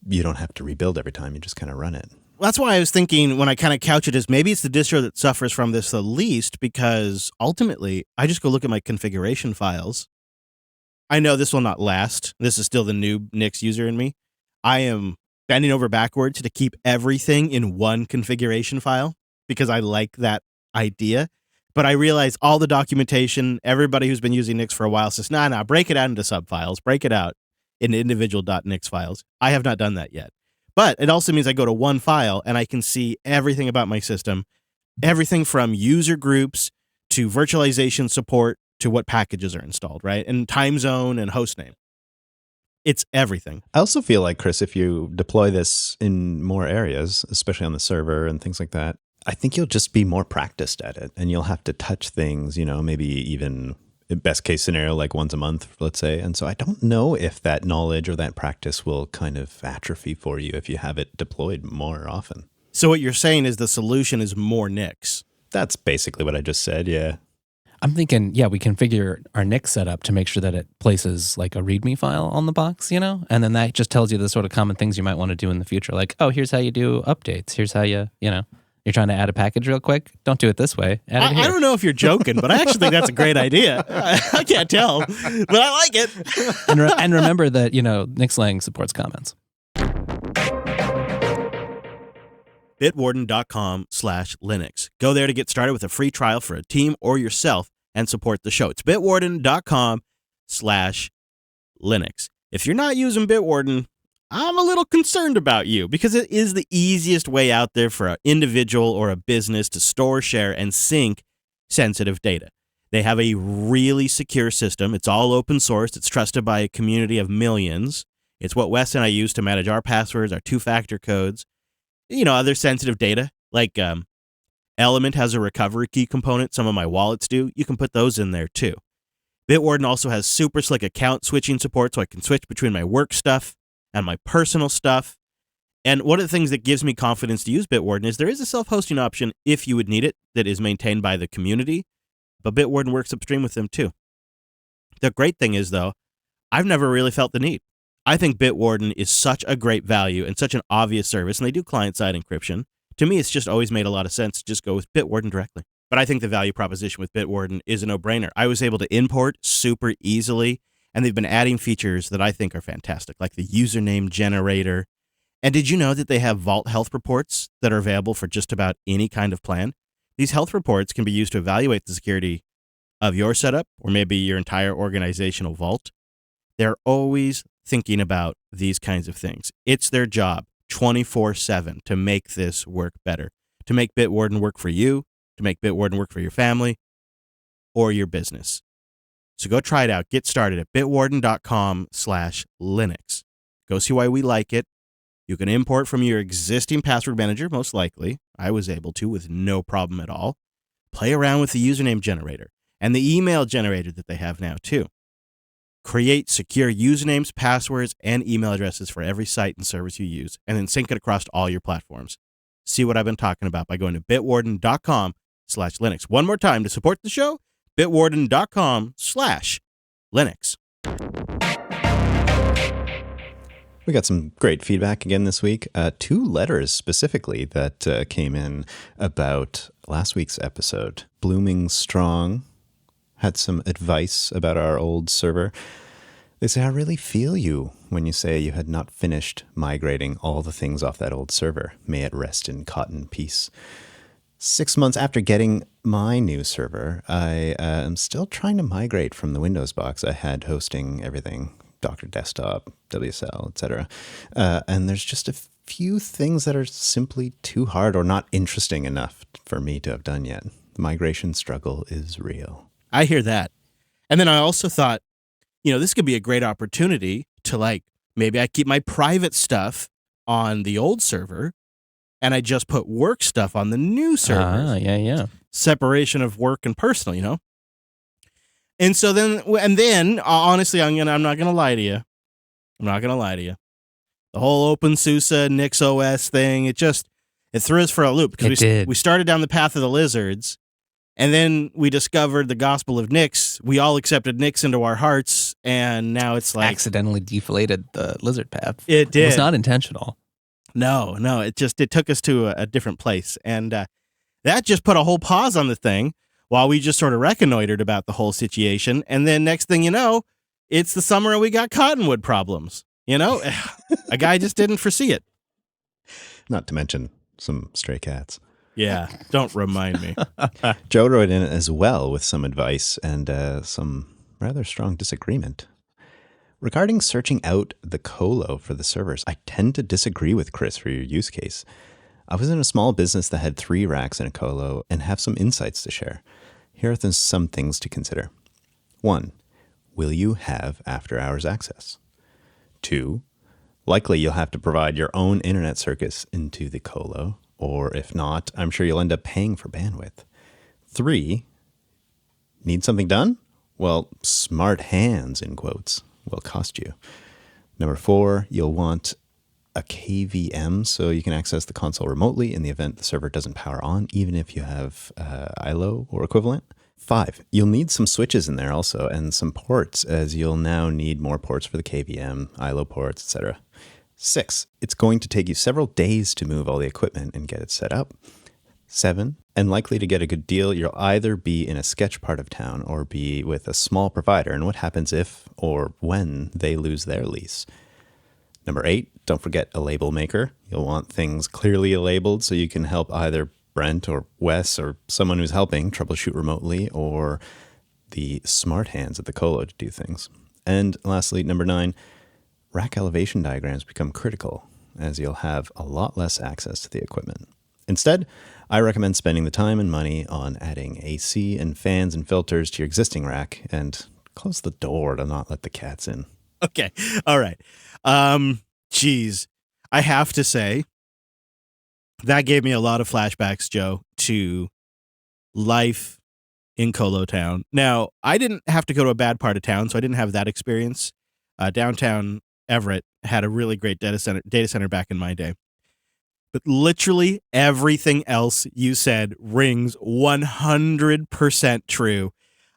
you don't have to rebuild every time. You just kind of run it. That's why I was thinking when I kind of couch it as maybe it's the distro that suffers from this the least, because ultimately I just go look at my configuration files. I know this will not last. This is still the new Nix user in me. I am bending over backwards to keep everything in one configuration file because I like that idea. But I realize all the documentation, everybody who's been using Nix for a while says, nah, break it out into subfiles, break it out into individual .nix files. I have not done that yet. But it also means I go to one file and I can see everything about my system, everything from user groups to virtualization support to what packages are installed, right? And time zone and host name. It's everything. I also feel like, Chris, if you deploy this in more areas, especially on the server and things like that, I think you'll just be more practiced at it and you'll have to touch things, maybe even best case scenario, like once a month, let's say. And so I don't know if that knowledge or that practice will kind of atrophy for you if you have it deployed more often. So what you're saying is the solution is more Nix. That's basically what I just said, yeah. I'm thinking, we configure our Nix setup to make sure that it places like a README file on the box, and then that just tells you the sort of common things you might want to do in the future. Like, oh, here's how you do updates. Here's how you're trying to add a package real quick. Don't do it this way. Add it here. I don't know if you're joking, but I actually think that's a great idea. I can't tell, but I like it. And remember that, Nixlang supports comments. Bitwarden.com/Linux. Go there to get started with a free trial for a team or yourself and support the show. It's Bitwarden.com/Linux. If you're not using Bitwarden, I'm a little concerned about you because it is the easiest way out there for an individual or a business to store, share, and sync sensitive data. They have a really secure system. It's all open source. It's trusted by a community of millions. It's what Wes and I use to manage our passwords, our two-factor codes, other sensitive data. Like Element has a recovery key component. Some of my wallets do. You can put those in there too. Bitwarden also has super slick account switching support, so I can switch between my work stuff and my personal stuff. And one of the things that gives me confidence to use Bitwarden is there is a self-hosting option if you would need it that is maintained by the community, but Bitwarden works upstream with them too. The great thing is, though, I've never really felt the need. I think Bitwarden is such a great value and such an obvious service, and they do client-side encryption. To me, it's just always made a lot of sense to just go with Bitwarden directly. But I think the value proposition with Bitwarden is a no-brainer. I was able to import super easily, and they've been adding features that I think are fantastic, like the username generator. And did you know that they have Vault health reports that are available for just about any kind of plan? These health reports can be used to evaluate the security of your setup or maybe your entire organizational vault. They're always thinking about these kinds of things. It's their job 24/7 to make this work better, to make Bitwarden work for you, to make Bitwarden work for your family or your business. So go try it out. Get started at bitwarden.com/Linux. Go see why we like it. You can import from your existing password manager, most likely. I was able to with no problem at all. Play around with the username generator and the email generator that they have now too. Create secure usernames, passwords, and email addresses for every site and service you use, and then sync it across all your platforms. See what I've been talking about by going to bitwarden.com/Linux. One more time to support the show, bitwarden.com/Linux. We got some great feedback again this week. 2 letters specifically that came in about last week's episode. Blooming Strong had some advice about our old server. They say, I really feel you when you say you had not finished migrating all the things off that old server. May it rest in cotton peace. 6 months after getting my new server, I am still trying to migrate from the Windows box I had hosting everything, Docker Desktop, WSL, etc. And there's just a few things that are simply too hard or not interesting enough for me to have done yet. The migration struggle is real. I hear that. And then I also thought, this could be a great opportunity to maybe I keep my private stuff on the old server and I just put work stuff on the new servers. Yeah. Separation of work and personal, you know? And so then, honestly, I'm not gonna lie to you. The whole OpenSUSE NixOS thing, it threw us for a loop because we started down the path of the lizards, and then we discovered the gospel of Nix. We all accepted Nix into our hearts, and now it's like accidentally deflated the lizard path. It did. It was not intentional. No, it took us to a different place, and that just put a whole pause on the thing while we just sort of reconnoitered about the whole situation. And then next thing you know, it's the summer and we got cottonwood problems. You know, a guy just didn't foresee it. Not to mention some stray cats. Yeah, don't remind me. Joe wrote in as well with some advice and some rather strong disagreement. Regarding searching out the Colo for the servers, I tend to disagree with Chris for your use case. I was in a small business that had 3 racks in a Colo and have some insights to share. Here are some things to consider. 1. Will you have after-hours access? 2. Likely you'll have to provide your own internet circuits into the Colo, or if not, I'm sure you'll end up paying for bandwidth. 3. Need something done? Well, smart hands, in quotes, will cost you. Number 4, you'll want a KVM so you can access the console remotely in the event the server doesn't power on, even if you have ILO or equivalent. 5, you'll need some switches in there also and some ports, as you'll now need more ports for the KVM, ILO ports, etc. 6, it's going to take you several days to move all the equipment and get it set up. 7, and likely to get a good deal, you'll either be in a sketch part of town or be with a small provider, and what happens if or when they lose their lease. Number 8, don't forget a label maker. You'll want things clearly labeled so you can help either Brent or Wes or someone who's helping troubleshoot remotely, or the smart hands at the Colo to do things. And lastly, number 9, rack elevation diagrams become critical as you'll have a lot less access to the equipment. Instead, I recommend spending the time and money on adding AC and fans and filters to your existing rack, and close the door to not let the cats in. Okay. All right. Geez. I have to say, that gave me a lot of flashbacks, Joe, to life in Colo Town. Now, I didn't have to go to a bad part of town, so I didn't have that experience. Downtown Everett had a really great data center back in my day. But literally everything else you said rings 100% true.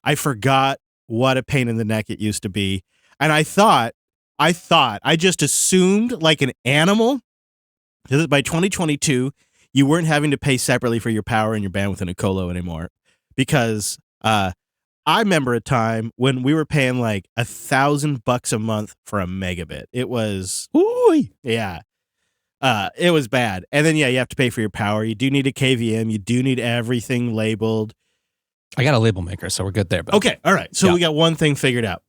I forgot what a pain in the neck it used to be. And I just assumed like an animal that by 2022, you weren't having to pay separately for your power and your bandwidth in a Colo anymore. Because I remember a time when we were paying like $1,000 a month for a megabit. It was, yeah. It was bad. And then, you have to pay for your power. You do need a KVM. You do need everything labeled. I got a label maker, so we're good there. But okay, all right. So we got one thing figured out.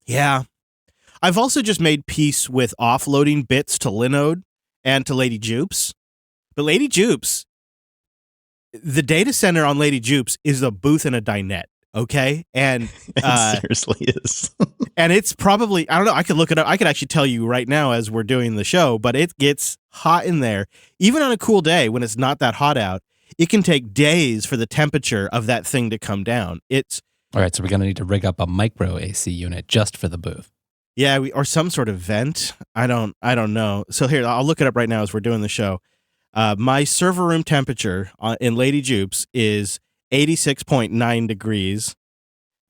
Yeah. I've also just made peace with offloading bits to Linode and to Lady Jupes. But Lady Jupes, the data center on Lady Jupes is a booth and a dinette, okay? And it seriously is. And it's probably, I don't know, I could look it up. I could actually tell you right now as we're doing the show, but it gets hot in there. Even on a cool day when it's not that hot out, it can take days for the temperature of that thing to come down. All right, so we're going to need to rig up a micro AC unit just for the booth. Yeah, or some sort of vent. I don't know. So here, I'll look it up right now as we're doing the show. My server room temperature in Lady Jupes is 86.9 degrees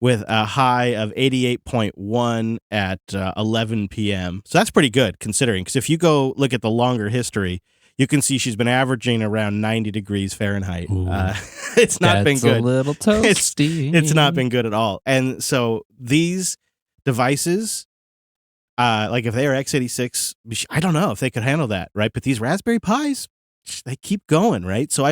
with a high of 88.1 at 11 p.m. So that's pretty good considering, because if you go look at the longer history, you can see she's been averaging around 90 degrees Fahrenheit. It's not been good. That's a little toasty. It's not been good at all. And so these devices, like if they are x86, I don't know if they could handle that, right? But these Raspberry Pis, they keep going, right? So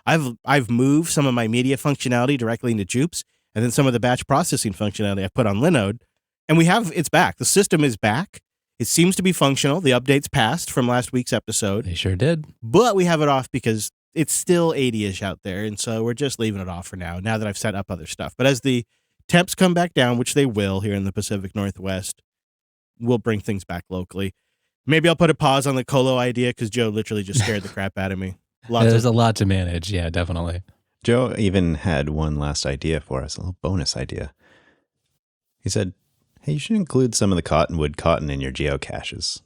I've moved some of my media functionality directly into Jupes, and then some of the batch processing functionality I've put on Linode, and it's back. The system is back. It seems to be functional. The updates passed from last week's episode. They sure did. But we have it off because it's still 80-ish out there, and so we're just leaving it off for now that I've set up other stuff. But as the temps come back down, which they will here in the Pacific Northwest, we'll bring things back locally. Maybe I'll put a pause on the Colo idea because Joe literally just scared the crap out of me. There's a lot to manage. Yeah, definitely. Joe even had one last idea for us, a little bonus idea. He said, hey, you should include some of the cottonwood cotton in your geocaches.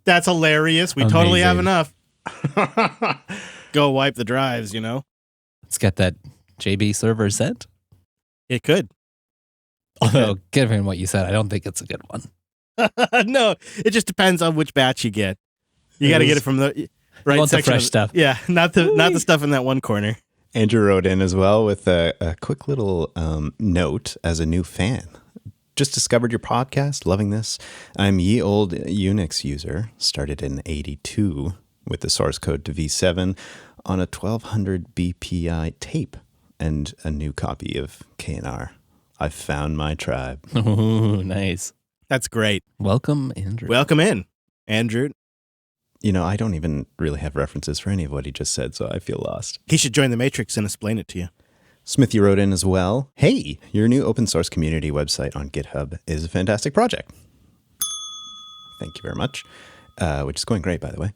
That's hilarious. We totally have Amazing. enough. Go wipe the drives, you know? Let's get that JB server sent. It could. Although, given what you said, I don't think it's a good one. No, it just depends on which batch you get. You got to get it from the right want the section. fresh stuff. Yeah, not the stuff in that one corner. Andrew wrote in as well with a quick little note as a new fan. Just discovered your podcast, loving this. I'm ye old Unix user, started in 82 with the source code to V7 on a 1200 BPI tape and a new copy of KNR. I've found my tribe. Ooh, nice. That's great. Welcome, Andrew. Welcome in, Andrew. You know, I don't even really have references for any of what he just said, so I feel lost. He should join the Matrix and explain it to you. Smithy wrote in as well. Hey, your new open source community website on GitHub is a fantastic project. Thank you very much. Which is going great, by the way.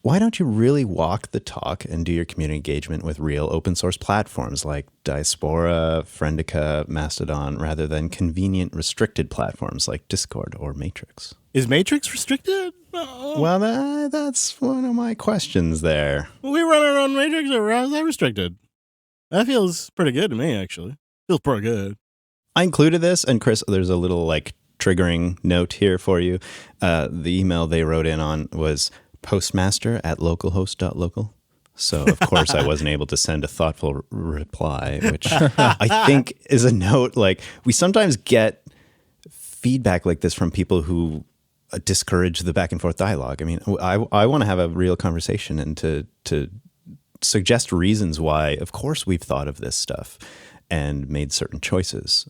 Why don't you really walk the talk and do your community engagement with real open source platforms like Diaspora, Friendica, Mastodon, rather than convenient restricted platforms like Discord or Matrix? Is Matrix restricted? Oh. Well, that's one of my questions there. We run our own Matrix, or how's that restricted? That feels pretty good to me, actually. Feels pretty good. I included this, and Chris, there's a little triggering note here for you. The email they wrote in on was postmaster@localhost.local. So, of course, I wasn't able to send a thoughtful reply, which I think is a note. We sometimes get feedback like this from people who discourage the back and forth dialogue. I mean, I want to have a real conversation and to suggest reasons why, of course, we've thought of this stuff and made certain choices.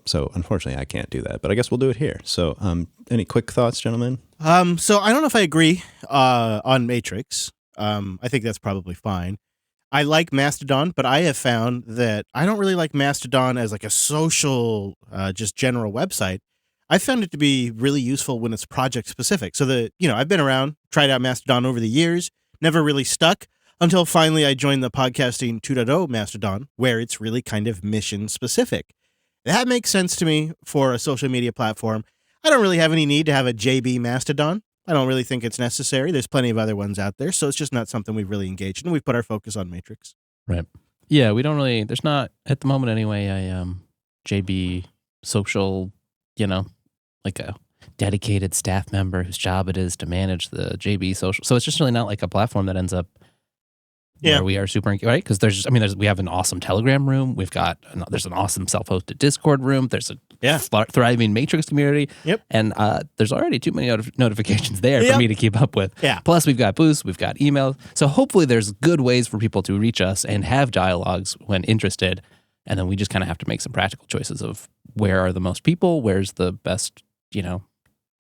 So unfortunately, I can't do that, but I guess we'll do it here. So any quick thoughts, gentlemen? So I don't know if I agree on Matrix. I think that's probably fine. I like Mastodon, but I have found that I don't really like Mastodon as a social, just general website. I found it to be really useful when it's project specific. So I've been around, tried out Mastodon over the years, never really stuck until finally I joined the Podcasting 2.0 Mastodon, where it's really kind of mission specific. That makes sense to me for a social media platform. I don't really have any need to have a JB Mastodon. I don't really think it's necessary. There's plenty of other ones out there, so it's just not something we've really engaged in. We've put our focus on Matrix. Right. Yeah, we don't really, there's not, at the moment anyway, a JB social, like a dedicated staff member whose job it is to manage the JB social. So it's just really not like a platform that ends up where we are super, right? Because we have an awesome Telegram room. There's an awesome self-hosted Discord room. There's a thriving Matrix community. Yep. And there's already too many notifications there for me to keep up with. Yeah. Plus we've got Boost, we've got email. So hopefully there's good ways for people to reach us and have dialogues when interested. And then we just kind of have to make some practical choices of where are the most people, where's the best,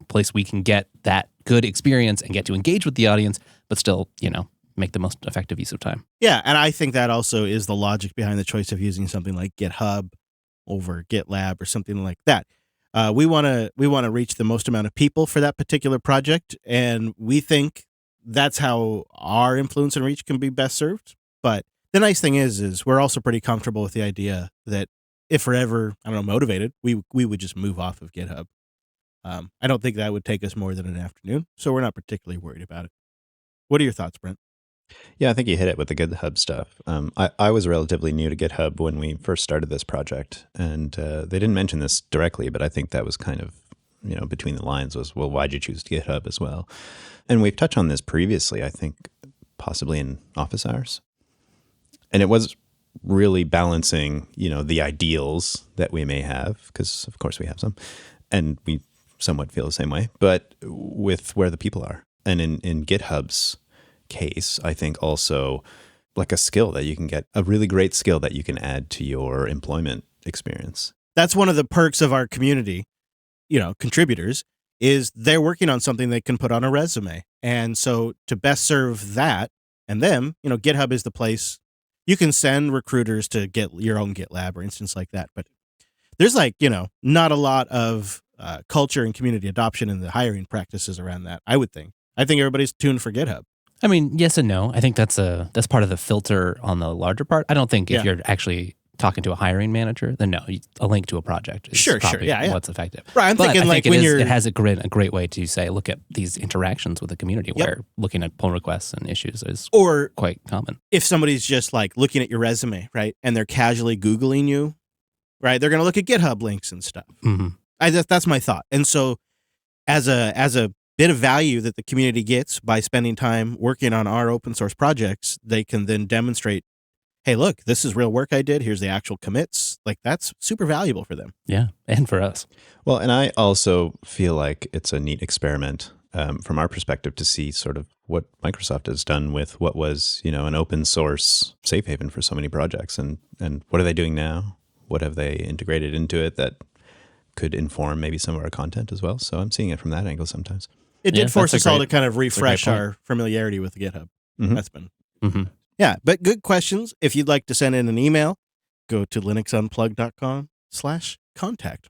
place we can get that good experience and get to engage with the audience, but still, make the most effective use of time. Yeah, and I think that also is the logic behind the choice of using something like GitHub over GitLab or something like that. We want to reach the most amount of people for that particular project, and we think that's how our influence and reach can be best served. But the nice thing is we're also pretty comfortable with the idea that if we're ever, motivated, we would just move off of GitHub. I don't think that would take us more than an afternoon, so we're not particularly worried about it. What are your thoughts, Brent? Yeah, I think you hit it with the GitHub stuff. I was relatively new to GitHub when we first started this project, and they didn't mention this directly, but I think that was kind of, between the lines was, well, why'd you choose GitHub as well? And we've touched on this previously, I think, possibly in office hours. And it was really balancing, the ideals that we may have, because of course we have some, and we somewhat feel the same way, but with where the people are. And in GitHub's case, I think also like a skill that you can get, a really great skill that you can add to your employment experience. That's one of the perks of our community, contributors, is they're working on something they can put on a resume. And so to best serve that and them, GitHub is the place. You can send recruiters to get your own GitLab or instance like that, but there's not a lot of culture and community adoption and the hiring practices around that. I would think. I think everybody's tuned for GitHub. I mean, yes and no. I think that's part of the filter on the larger part. I don't think if Yeah. you're actually talking to a hiring manager, then no, a link to a project is Sure, probably yeah. what's effective. Right, I'm But thinking I like think when you're it has a great way to say, look at these interactions with the community where looking at pull requests and issues is or quite common. if somebody's just like looking at your resume, right, and they're casually Googling you, right, they're going to look at GitHub links and stuff. Mm-hmm. That's my thought. And so as a bit of value that the community gets by spending time working on our open source projects, they can then demonstrate, hey, look, this is real work I did. Here's the actual commits. Like, that's super valuable for them. Yeah, and for us. Well, and I also feel like it's a neat experiment from our perspective to see sort of what Microsoft has done with what was, an open source safe haven for so many projects, and what are they doing now? What have they integrated into it that could inform maybe some of our content as well? So I'm seeing it from that angle sometimes. It Yeah, did force that's us a all great- to kind of that's a great refresh point. our familiarity with GitHub. Mhm. That's been, Mm-hmm. yeah, but good questions. If you'd like to send in an email, go to linuxunplugged.com/contact.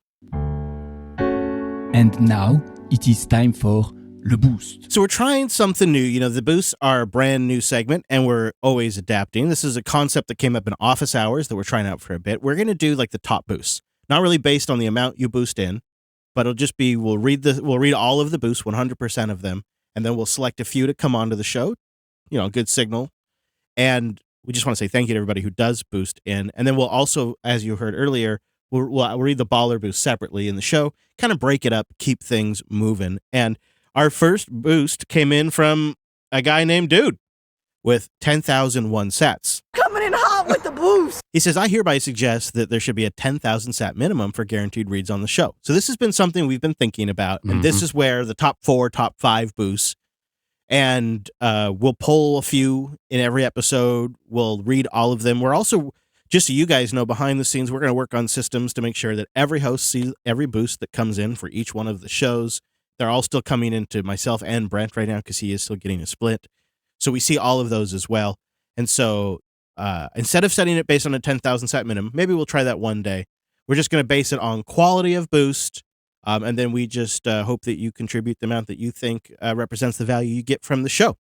And now it is time for Le Boost. So we're trying something new. The boosts are a brand new segment, and we're always adapting. This is a concept that came up in office hours that we're trying out for a bit. We're going to do like the top boosts, not really based on the amount you boost in, but it'll just be we'll read all of the boosts, 100% of them, and then we'll select a few to come onto the show. Good signal, and we just want to say thank you to everybody who does boost in, and then we'll also, as you heard earlier, we'll read the baller boost separately in the show, kind of break it up, keep things moving. And our first boost came in from a guy named Dude with 10,001 sats. Coming in hot with the boost. He says, I hereby suggest that there should be a 10,000 sat minimum for guaranteed reads on the show. So this has been something we've been thinking about, and this is where the top 4, top 5 boosts, and we'll pull a few in every episode. We'll read all of them. We're also, just so you guys know, behind the scenes, we're going to work on systems to make sure that every host sees every boost that comes in for each one of the shows. They're all still coming into myself and Brent right now because he is still getting a split. So we see all of those as well. And so instead of setting it based on a 10,000 sat minimum, maybe we'll try that one day. We're just going to base it on quality of boost. And then we just hope that you contribute the amount that you think represents the value you get from the show.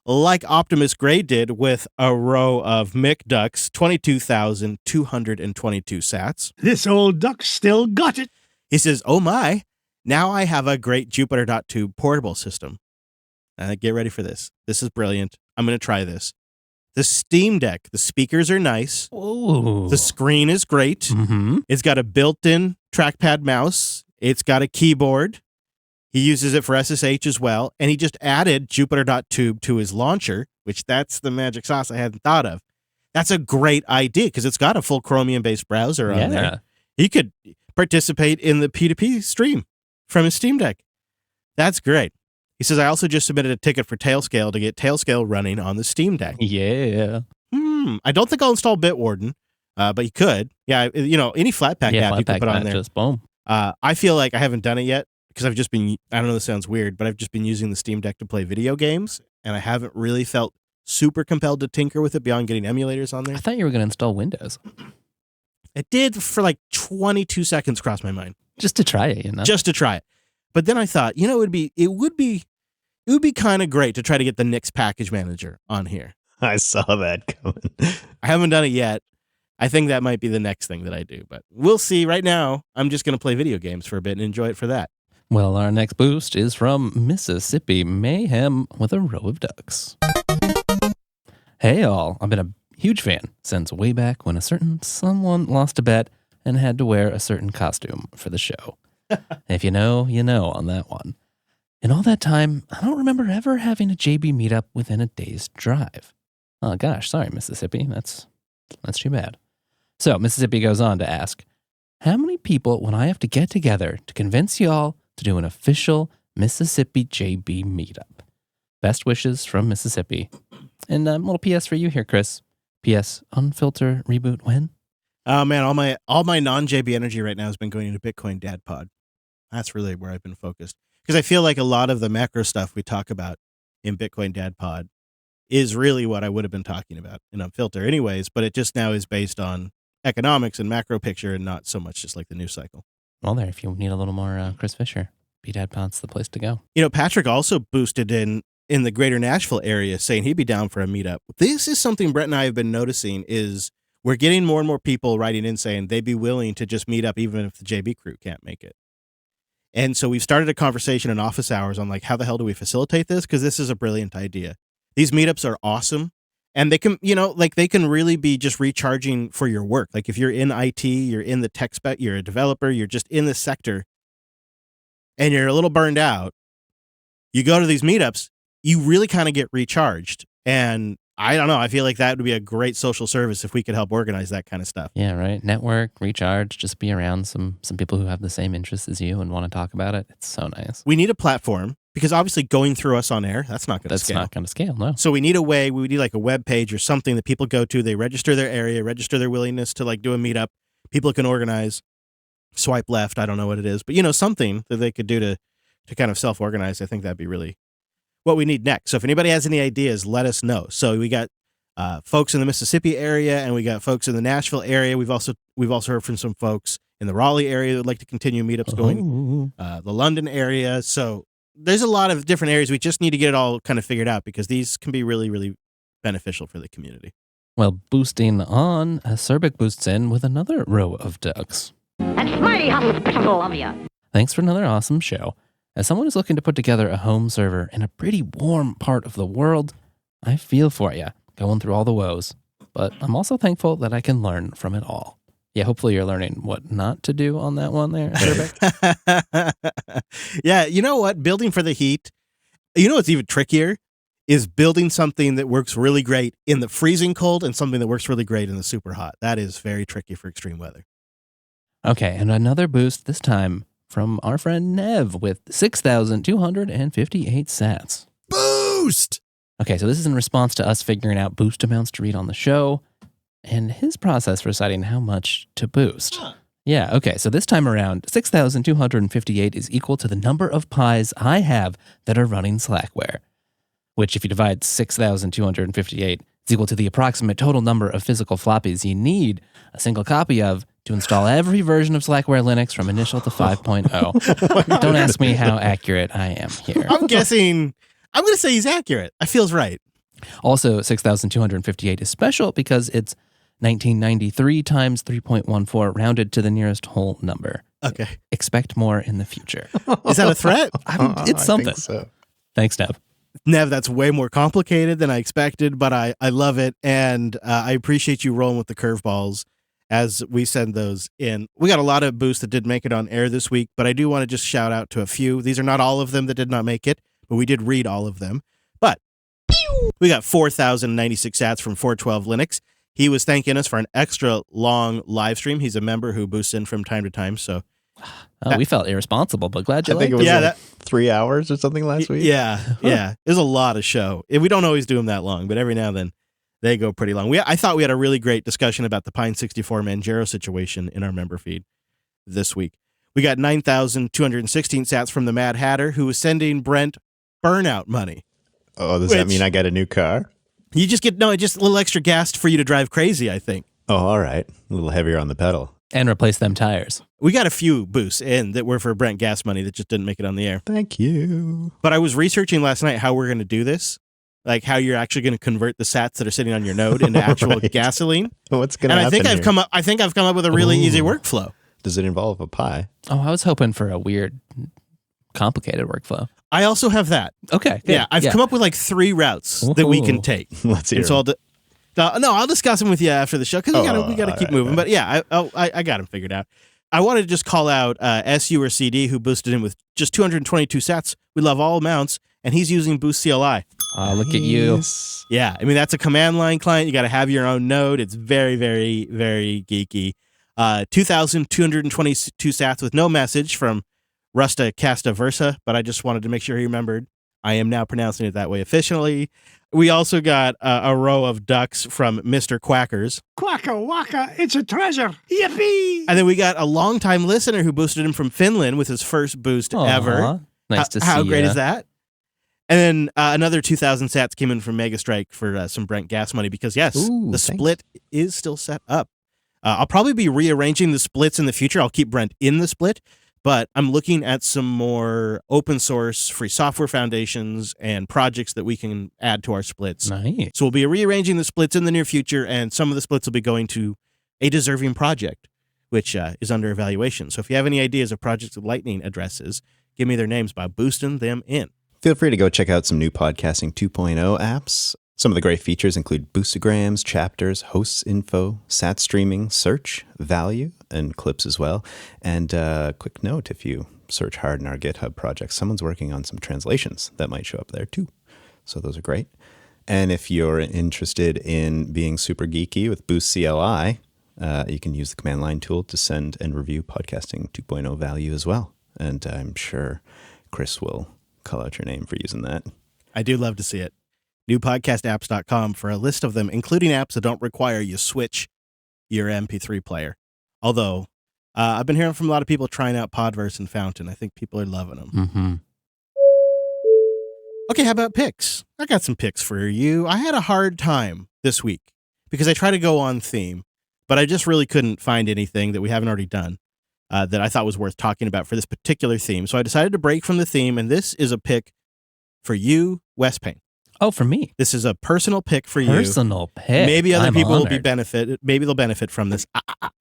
Like Optimus Gray did with a row of McDucks, 22,222 sats. This old duck still got it. He says, oh my, now I have a great Jupiter.tube portable system. Get ready for this. This is brilliant. I'm going to try this. The Steam Deck, the speakers are nice. Ooh. The screen is great. Mm-hmm. It's got a built-in trackpad mouse. It's got a keyboard. He uses it for SSH as well. And he just added Jupiter.tube to his launcher, which that's the magic sauce I hadn't thought of. That's a great idea because it's got a full Chromium-based browser on there. He could participate in the P2P stream from his Steam Deck. That's great. He says, I also just submitted a ticket for Tailscale to get Tailscale running on the Steam Deck. Yeah. I don't think I'll install Bitwarden, but you could. Yeah, any Flatpak app you can put on there. Just boom. I feel like I haven't done it yet because I've just been, I don't know, this sounds weird, but I've just been using the Steam Deck to play video games, and I haven't really felt super compelled to tinker with it beyond getting emulators on there. I thought you were going to install Windows. It did for like 22 seconds cross my mind. Just to try it, Just to try it. But then I thought, it would be kind of great to try to get the Nix package manager on here. I saw that coming. I haven't done it yet. I think that might be the next thing that I do, but we'll see. Right now, I'm just going to play video games for a bit and enjoy it for that. Well, our next boost is from Mississippi Mayhem with a row of ducks. Hey all, I've been a huge fan since way back when a certain someone lost a bet and had to wear a certain costume for the show. If you know, you know on that one. In all that time, I don't remember ever having a JB meetup within a day's drive. Oh gosh, sorry Mississippi, that's too bad. So Mississippi goes on to ask, how many people would I have to get together to convince y'all to do an official Mississippi JB meetup? Best wishes from Mississippi. And a little PS for you here, Chris. PS, unfilter reboot when? Oh man, all my non-JB energy right now has been going into Bitcoin Dad Pod. That's really where I've been focused. Because I feel like a lot of the macro stuff we talk about in Bitcoin Dad Pod is really what I would have been talking about in Unfilter anyways, but it just now is based on economics and macro picture and not so much just like the news cycle. Well, there, if you need a little more Chris Fisher, BDadPod's the place to go. Patrick also boosted in the greater Nashville area saying he'd be down for a meetup. This is something Brett and I have been noticing is we're getting more and more people writing in saying they'd be willing to just meet up even if the JB crew can't make it. And so we've started a conversation in office hours on like, how the hell do we facilitate this? Because this is a brilliant idea. These meetups are awesome. And they can, they can really be just recharging for your work. Like if you're in IT, you're in the tech spec, you're a developer, you're just in the sector and you're a little burned out, you go to these meetups, you really kind of get recharged. And I don't know, I feel like that would be a great social service if we could help organize that kind of stuff. Yeah, right. Network, recharge, just be around some people who have the same interests as you and want to talk about it. It's so nice. We need a platform because obviously going through us on air, that's not going to scale. That's not going to scale, no. So we need a way, we need like a web page or something that people go to, they register their area, register their willingness to like do a meetup. People can organize, swipe left, I don't know what it is, but something that they could do to kind of self-organize. I think that'd be really what we need next. So if anybody has any ideas, let us know. So we got folks in the Mississippi area and we got folks in the Nashville area. We've also heard from some folks in the Raleigh area that would like to continue meetups going, the London area. So there's a lot of different areas. We just need to get it all kind of figured out because these can be really, really beneficial for the community. Well, boosting on, Cerbic boosts in with another row of ducks. That's mighty hospitable of you. Thanks for another awesome show. As someone who's looking to put together a home server in a pretty warm part of the world, I feel for you, going through all the woes. But I'm also thankful that I can learn from it all. Yeah, hopefully you're learning what not to do on that one there, Cerbic. Yeah, you know what? Building for the heat, what's even trickier is building something that works really great in the freezing cold and something that works really great in the super hot. That is very tricky for extreme weather. Okay, and another boost this time from our friend Nev with 6,258 sats. Boost! Okay, so this is in response to us figuring out boost amounts to read on the show and his process for deciding how much to boost. Huh. Yeah, okay, so this time around, 6,258 is equal to the number of Pis I have that are running Slackware, which if you divide 6,258 is equal to the approximate total number of physical floppies you need a single copy of to install every version of Slackware Linux from initial to 5.0. Don't ask me how accurate I am here. I'm going to say he's accurate. I feels right. Also, 6,258 is special because it's 1993 times 3.14 rounded to the nearest whole number. Okay. Expect more in the future. Is that a threat? It's something. I think so. Thanks, Nev. Nev, that's way more complicated than I expected, but I love it. And I appreciate you rolling with the curveballs as we send those in. We got a lot of boosts that did make it on air this week, but I do want to just shout out to a few. These are not all of them that did not make it, but we did read all of them. But we got 4,096 sats from 412 Linux. He was thanking us for an extra long live stream. He's a member who boosts in from time to time. So we felt irresponsible, but glad you I think liked it was it. 3 hours or something last week. Yeah. It was a lot of show. We don't always do them that long, but every now and then they go pretty long. I thought we had a really great discussion about the Pine 64 Manjaro situation in our member feed this week. We got 9,216 sats from the Mad Hatter, who was sending Brent burnout money. Oh, does that mean I get a new car? You just get, just a little extra gas for you to drive crazy, I think. Oh, all right. A little heavier on the pedal. And replace them tires. We got a few boosts in that were for Brent gas money that just didn't make it on the air. Thank you. But I was researching last night how we're going to do this, like how you're actually going to convert the sats that are sitting on your node into actual gasoline. What's going to happen? And I think I've come up with a really easy workflow. Does it involve a pie? Oh, I was hoping for a weird, complicated workflow. I also have that. Okay. Good. Yeah, I've come up with like 3 routes that we can take. Let's hear. So I'll discuss them with you after the show because we got to keep moving. But yeah, I got them figured out. I wanted to just call out SU or CD who boosted in with just 222 sats. We love all amounts, and he's using Boost CLI. Oh, look at you. Yeah, I mean that's a command line client. You got to have your own node. It's very, very, very geeky. 2,222 sats with no message from Rusta Casta Versa, but I just wanted to make sure he remembered. I am now pronouncing it that way officially. We also got a row of ducks from Mr. Quackers. Quacka waka, it's a treasure. Yippee! And then we got a longtime listener who boosted him from Finland with his first boost ever. Nice to see. How great is that? And then another 2,000 sats came in from Megastrike for some Brent gas money because, yes, the split is still set up. I'll probably be rearranging the splits in the future. I'll keep Brent in the split, but I'm looking at some more open source free software foundations and projects that we can add to our splits. Nice. So we'll be rearranging the splits in the near future, and some of the splits will be going to a deserving project, which is under evaluation. So if you have any ideas of projects with Lightning addresses, give me their names by boosting them in. Feel free to go check out some new Podcasting 2.0 apps. Some of the great features include boostograms, chapters, hosts info, sat streaming, search, value, and clips as well. And quick note, if you search hard in our GitHub project, someone's working on some translations that might show up there too. So those are great. And if you're interested in being super geeky with Boost CLI, you can use the command line tool to send and review Podcasting 2.0 value as well. And I'm sure Chris will call out your name for using that. I do love to see it. Newpodcastapps.com for a list of them, including apps that don't require you switch your MP3 player. Although, I've been hearing from a lot of people trying out Podverse and Fountain. I think people are loving them. Mm-hmm. Okay, how about picks? I got some picks for you. I had a hard time this week because I try to go on theme, but I just really couldn't find anything that we haven't already done that I thought was worth talking about for this particular theme. So I decided to break from the theme, and this is a pick for you, Wes Payne. Oh, for me. This is a personal pick for you. Personal pick. Maybe other I'm people will be honored. Maybe they'll benefit from this.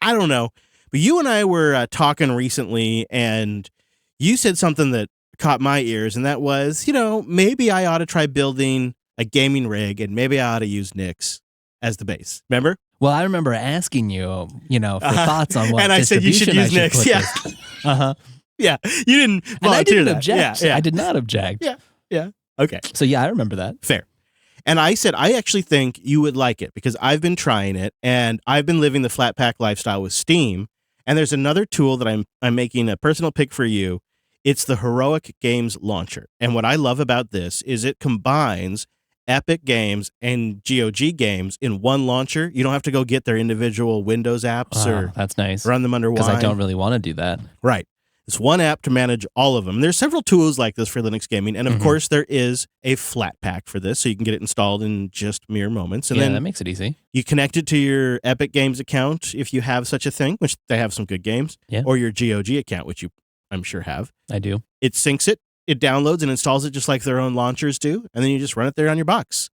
I don't know. But you and I were talking recently, and you said something that caught my ears, and that was, maybe I ought to try building a gaming rig, and maybe I ought to use Nix as the base. Remember? Well, I remember asking you, for thoughts on what and I said you should use Nix. Yeah. Uh-huh. Yeah. You didn't volunteer and I didn't that. object. Yeah. I did not object. Yeah. Okay. So, I remember that. Fair. And I said, I actually think you would like it because I've been trying it and I've been living the flat pack lifestyle with Steam. And there's another tool that I'm making a personal pick for you. It's the Heoric Games Launcher. And what I love about this is it combines Epic Games and GOG games in one launcher. You don't have to go get their individual Windows apps or that's nice. Run them under Because Wine. I don't really want to do that. Right. It's one app to manage all of them. There's several tools like this for Linux gaming. And of course, there is a flat pack for this. So you can get it installed in just mere moments. And then that makes it easy. You connect it to your Epic Games account if you have such a thing, which they have some good games. Yeah. Or your GOG account, which I'm sure have. I do. It syncs it. It downloads and installs it just like their own launchers do. And then you just run it there on your box.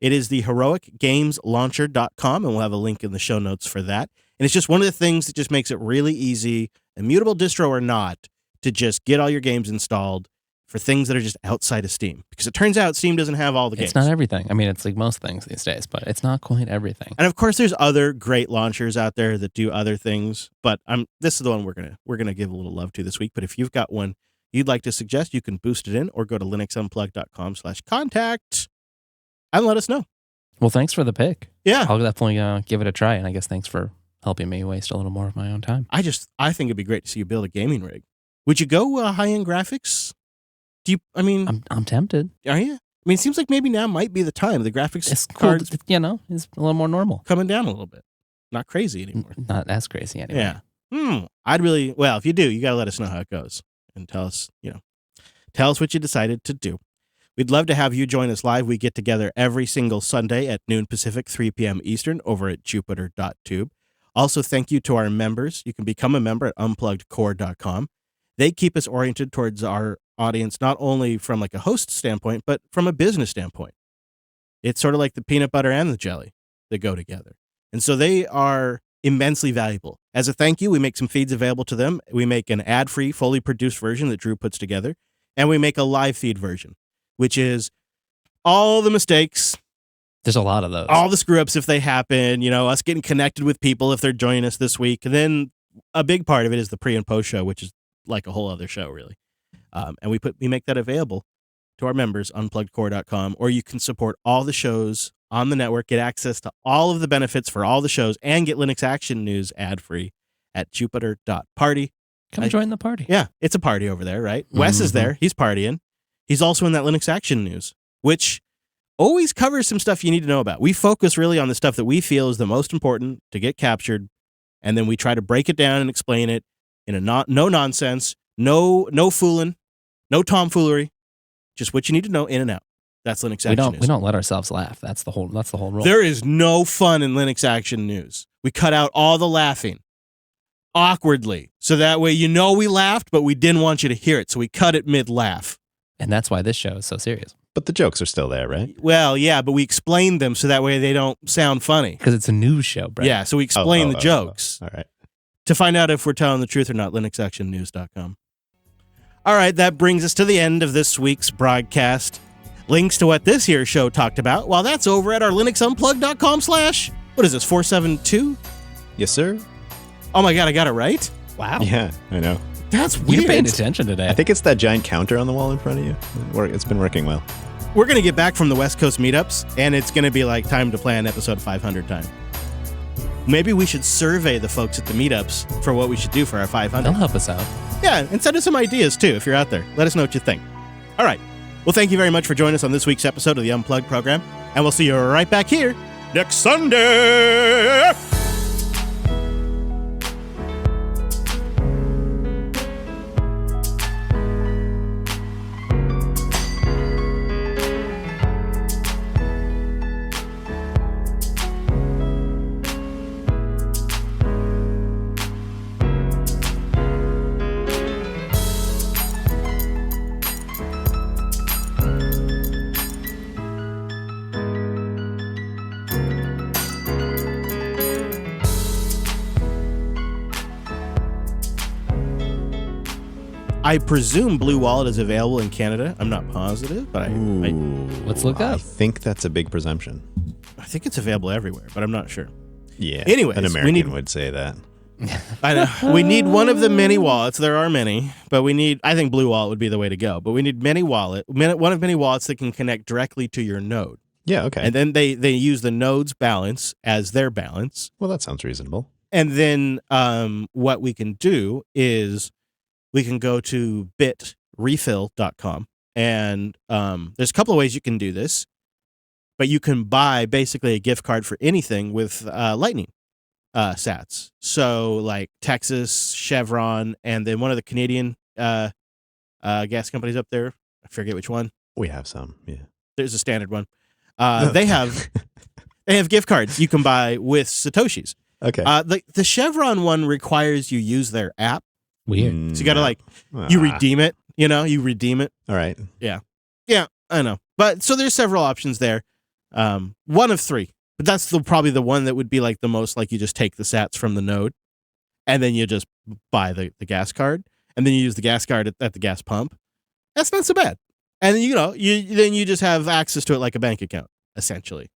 It is the HeoricGamesLauncher.com, and we'll have a link in the show notes for that. And it's just one of the things that just makes it really easy, Immutable distro or not, to just get all your games installed for things that are just outside of Steam. Because it turns out Steam doesn't have all the games. It's not everything. I mean, it's like most things these days, but it's not quite everything. And of course, there's other great launchers out there that do other things, but this is the one we're gonna give a little love to this week. But if you've got one you'd like to suggest, you can boost it in or go to linuxunplugged.com/contact and let us know. Well, thanks for the pick. Yeah. I'll definitely give it a try. And I guess thanks for helping me waste a little more of my own time. I think it'd be great to see you build a gaming rig. Would you go high-end graphics? I'm tempted. Are you? I mean, it seems like maybe now might be the time. The graphics It's cool. cards It's a little more normal. coming down a little bit. Not crazy anymore. Not as crazy anyway. Yeah. If you do, you got to let us know how it goes and tell us what you decided to do. We'd love to have you join us live. We get together every single Sunday at noon Pacific, 3 p.m. Eastern over at jupiter.tube. Also, thank you to our members. You can become a member at unpluggedcore.com. They keep us oriented towards our audience, not only from like a host standpoint, but from a business standpoint. It's sort of like the peanut butter and the jelly that go together. And so they are immensely valuable. As a thank you, we make some feeds available to them. We make an ad-free, fully produced version that Drew puts together. And we make a live feed version, which is all the mistakes. There's a lot of those. All the screw-ups if they happen, us getting connected with people if they're joining us this week. And then a big part of it is the pre and post show, which is like a whole other show, really. And we make that available to our members, unpluggedcore.com, or you can support all the shows on the network, get access to all of the benefits for all the shows, and get Linux Action News ad-free at jupiter.party. Come join the party. Yeah, it's a party over there, right? Wes is there. He's partying. He's also in that Linux Action News, which always covers some stuff you need to know about. We focus really on the stuff that we feel is the most important to get captured, and then we try to break it down and explain it in a no nonsense, no fooling, no tomfoolery, just what you need to know in and out. That's Linux Action News. We don't let ourselves laugh. That's the whole rule. There is no fun in Linux Action News. We cut out all the laughing awkwardly. So that way we laughed, but we didn't want you to hear it. So we cut it mid-laugh. And that's why this show is so serious. But the jokes are still there, right? Well, yeah, but we explained them so that way they don't sound funny. Because it's a news show, Brett. Yeah, so we explain the jokes. All right. To find out if we're telling the truth or not, linuxactionnews.com. All right, that brings us to the end of this week's broadcast. Links to what this here show talked about, well, that's over at our linuxunplugged.com / what is this, 472? Yes, sir. Oh my God, I got it right? Wow. Yeah, I know. That's weird. You're paying attention today. I think it's that giant counter on the wall in front of you. It's been working well. We're going to get back from the West Coast meetups, and it's going to be like time to plan episode 500 time. Maybe we should survey the folks at the meetups for what we should do for our 500. They'll help us out. Yeah, and send us some ideas, too, if you're out there. Let us know what you think. All right. Well, thank you very much for joining us on this week's episode of the Unplugged program, and we'll see you right back here next Sunday! I presume Blue Wallet is available in Canada. I'm not positive, but Let's look up. I think that's a big presumption. I think it's available everywhere, but I'm not sure. Yeah. Anyways, an American would say that. I know. We need one of the many wallets. There are many, but I think Blue Wallet would be the way to go. But we need one of many wallets that can connect directly to your node. Yeah, okay. And then they use the node's balance as their balance. Well, that sounds reasonable. And then what we can do is we can go to bitrefill.com. And there's a couple of ways you can do this. But you can buy basically a gift card for anything with Lightning sats. So like Texas, Chevron, and then one of the Canadian gas companies up there. I forget which one. We have some, yeah. There's a standard one. They have gift cards you can buy with Satoshis. Okay. The Chevron one requires you use their app. Weird. So you got to you redeem it. You redeem it. All right. Yeah. Yeah, I know. But so there's several options there. One of three. But that's probably the one that would be like the most like you just take the sats from the node and then you just buy the gas card and then you use the gas card at the gas pump. That's not so bad. And you just have access to it like a bank account, essentially.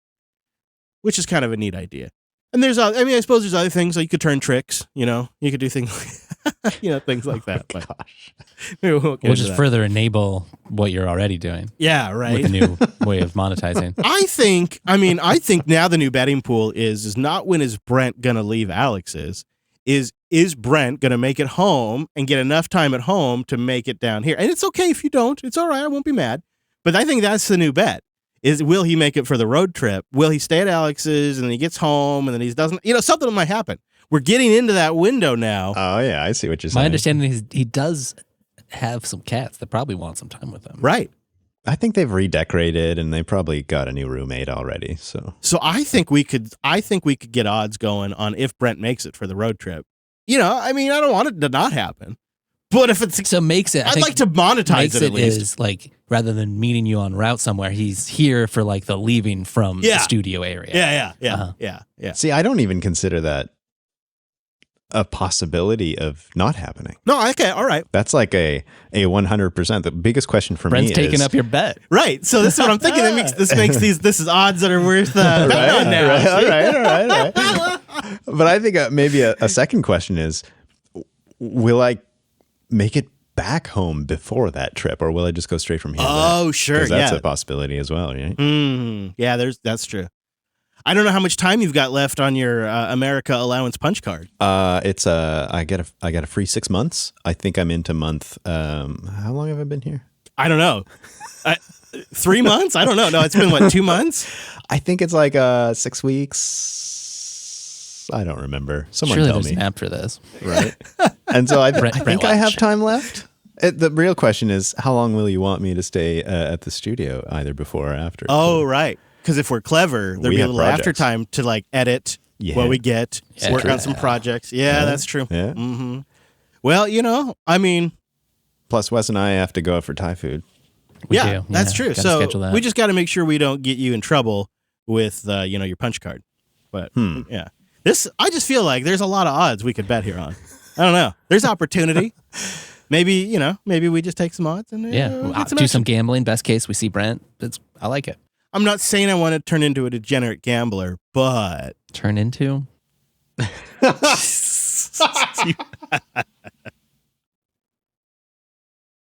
Which is kind of a neat idea. And I suppose there's other things like you could turn tricks, you could do things things like that. But gosh. We'll just further enable what you're already doing. Yeah, right. With a new way of monetizing. I think now the new betting pool is not when is Brent going to leave Alex's, is Brent going to make it home and get enough time at home to make it down here? And it's okay if you don't. It's all right. I won't be mad. But I think that's the new bet. Will he make it for the road trip? Will he stay at Alex's and then he gets home and then he doesn't? Something might happen. We're getting into that window now. Oh, yeah. I see what you're saying. My understanding is he does have some cats that probably want some time with him. Right. I think they've redecorated and they probably got a new roommate already. So I think we could get odds going on if Brent makes it for the road trip. I don't want it to not happen. But if it's I'd like to monetize it at least. Is like rather than meeting you en route somewhere, he's here for like the leaving from the studio area. Yeah. See, I don't even consider that a possibility of not happening. No, okay, all right. That's like a 100%. The biggest question for Brent's me is taking up your bet. Right. So this is what I'm thinking. This is odds that are worth right, now. All right. But I think maybe a second question is, will I make it back home before that trip, or will I just go straight from here? Oh, sure. Because that's a possibility as well, right? Yeah, that's true. I don't know how much time you've got left on your America allowance punch card. It's I get a free 6 months. I think I'm into month. How long have I been here? I don't know. 3 months? I don't know. No, it's been what, 2 months? I think it's like 6 weeks. I don't remember. Someone Surely tell there's me. an app for this, right? And so I think I have time left. The real question is, how long will you want me to stay at the studio, either before or after? Oh, right. Because if we're clever, there'll be a little after time to like edit what we get, work on some projects. Yeah, that's true. Yeah. Mm-hmm. Well, I mean, Plus, Wes and I have to go out for Thai food. We do. That's true. Gotta So schedule that. we just got to make sure we don't get you in trouble with, your punch card. But yeah, I just feel like there's a lot of odds we could bet here on. I don't know. There's opportunity. Maybe we just take some odds and I'll get do some gambling. Best case, we see Brent. I like it. I'm not saying I want to turn into a degenerate gambler, but Turn into?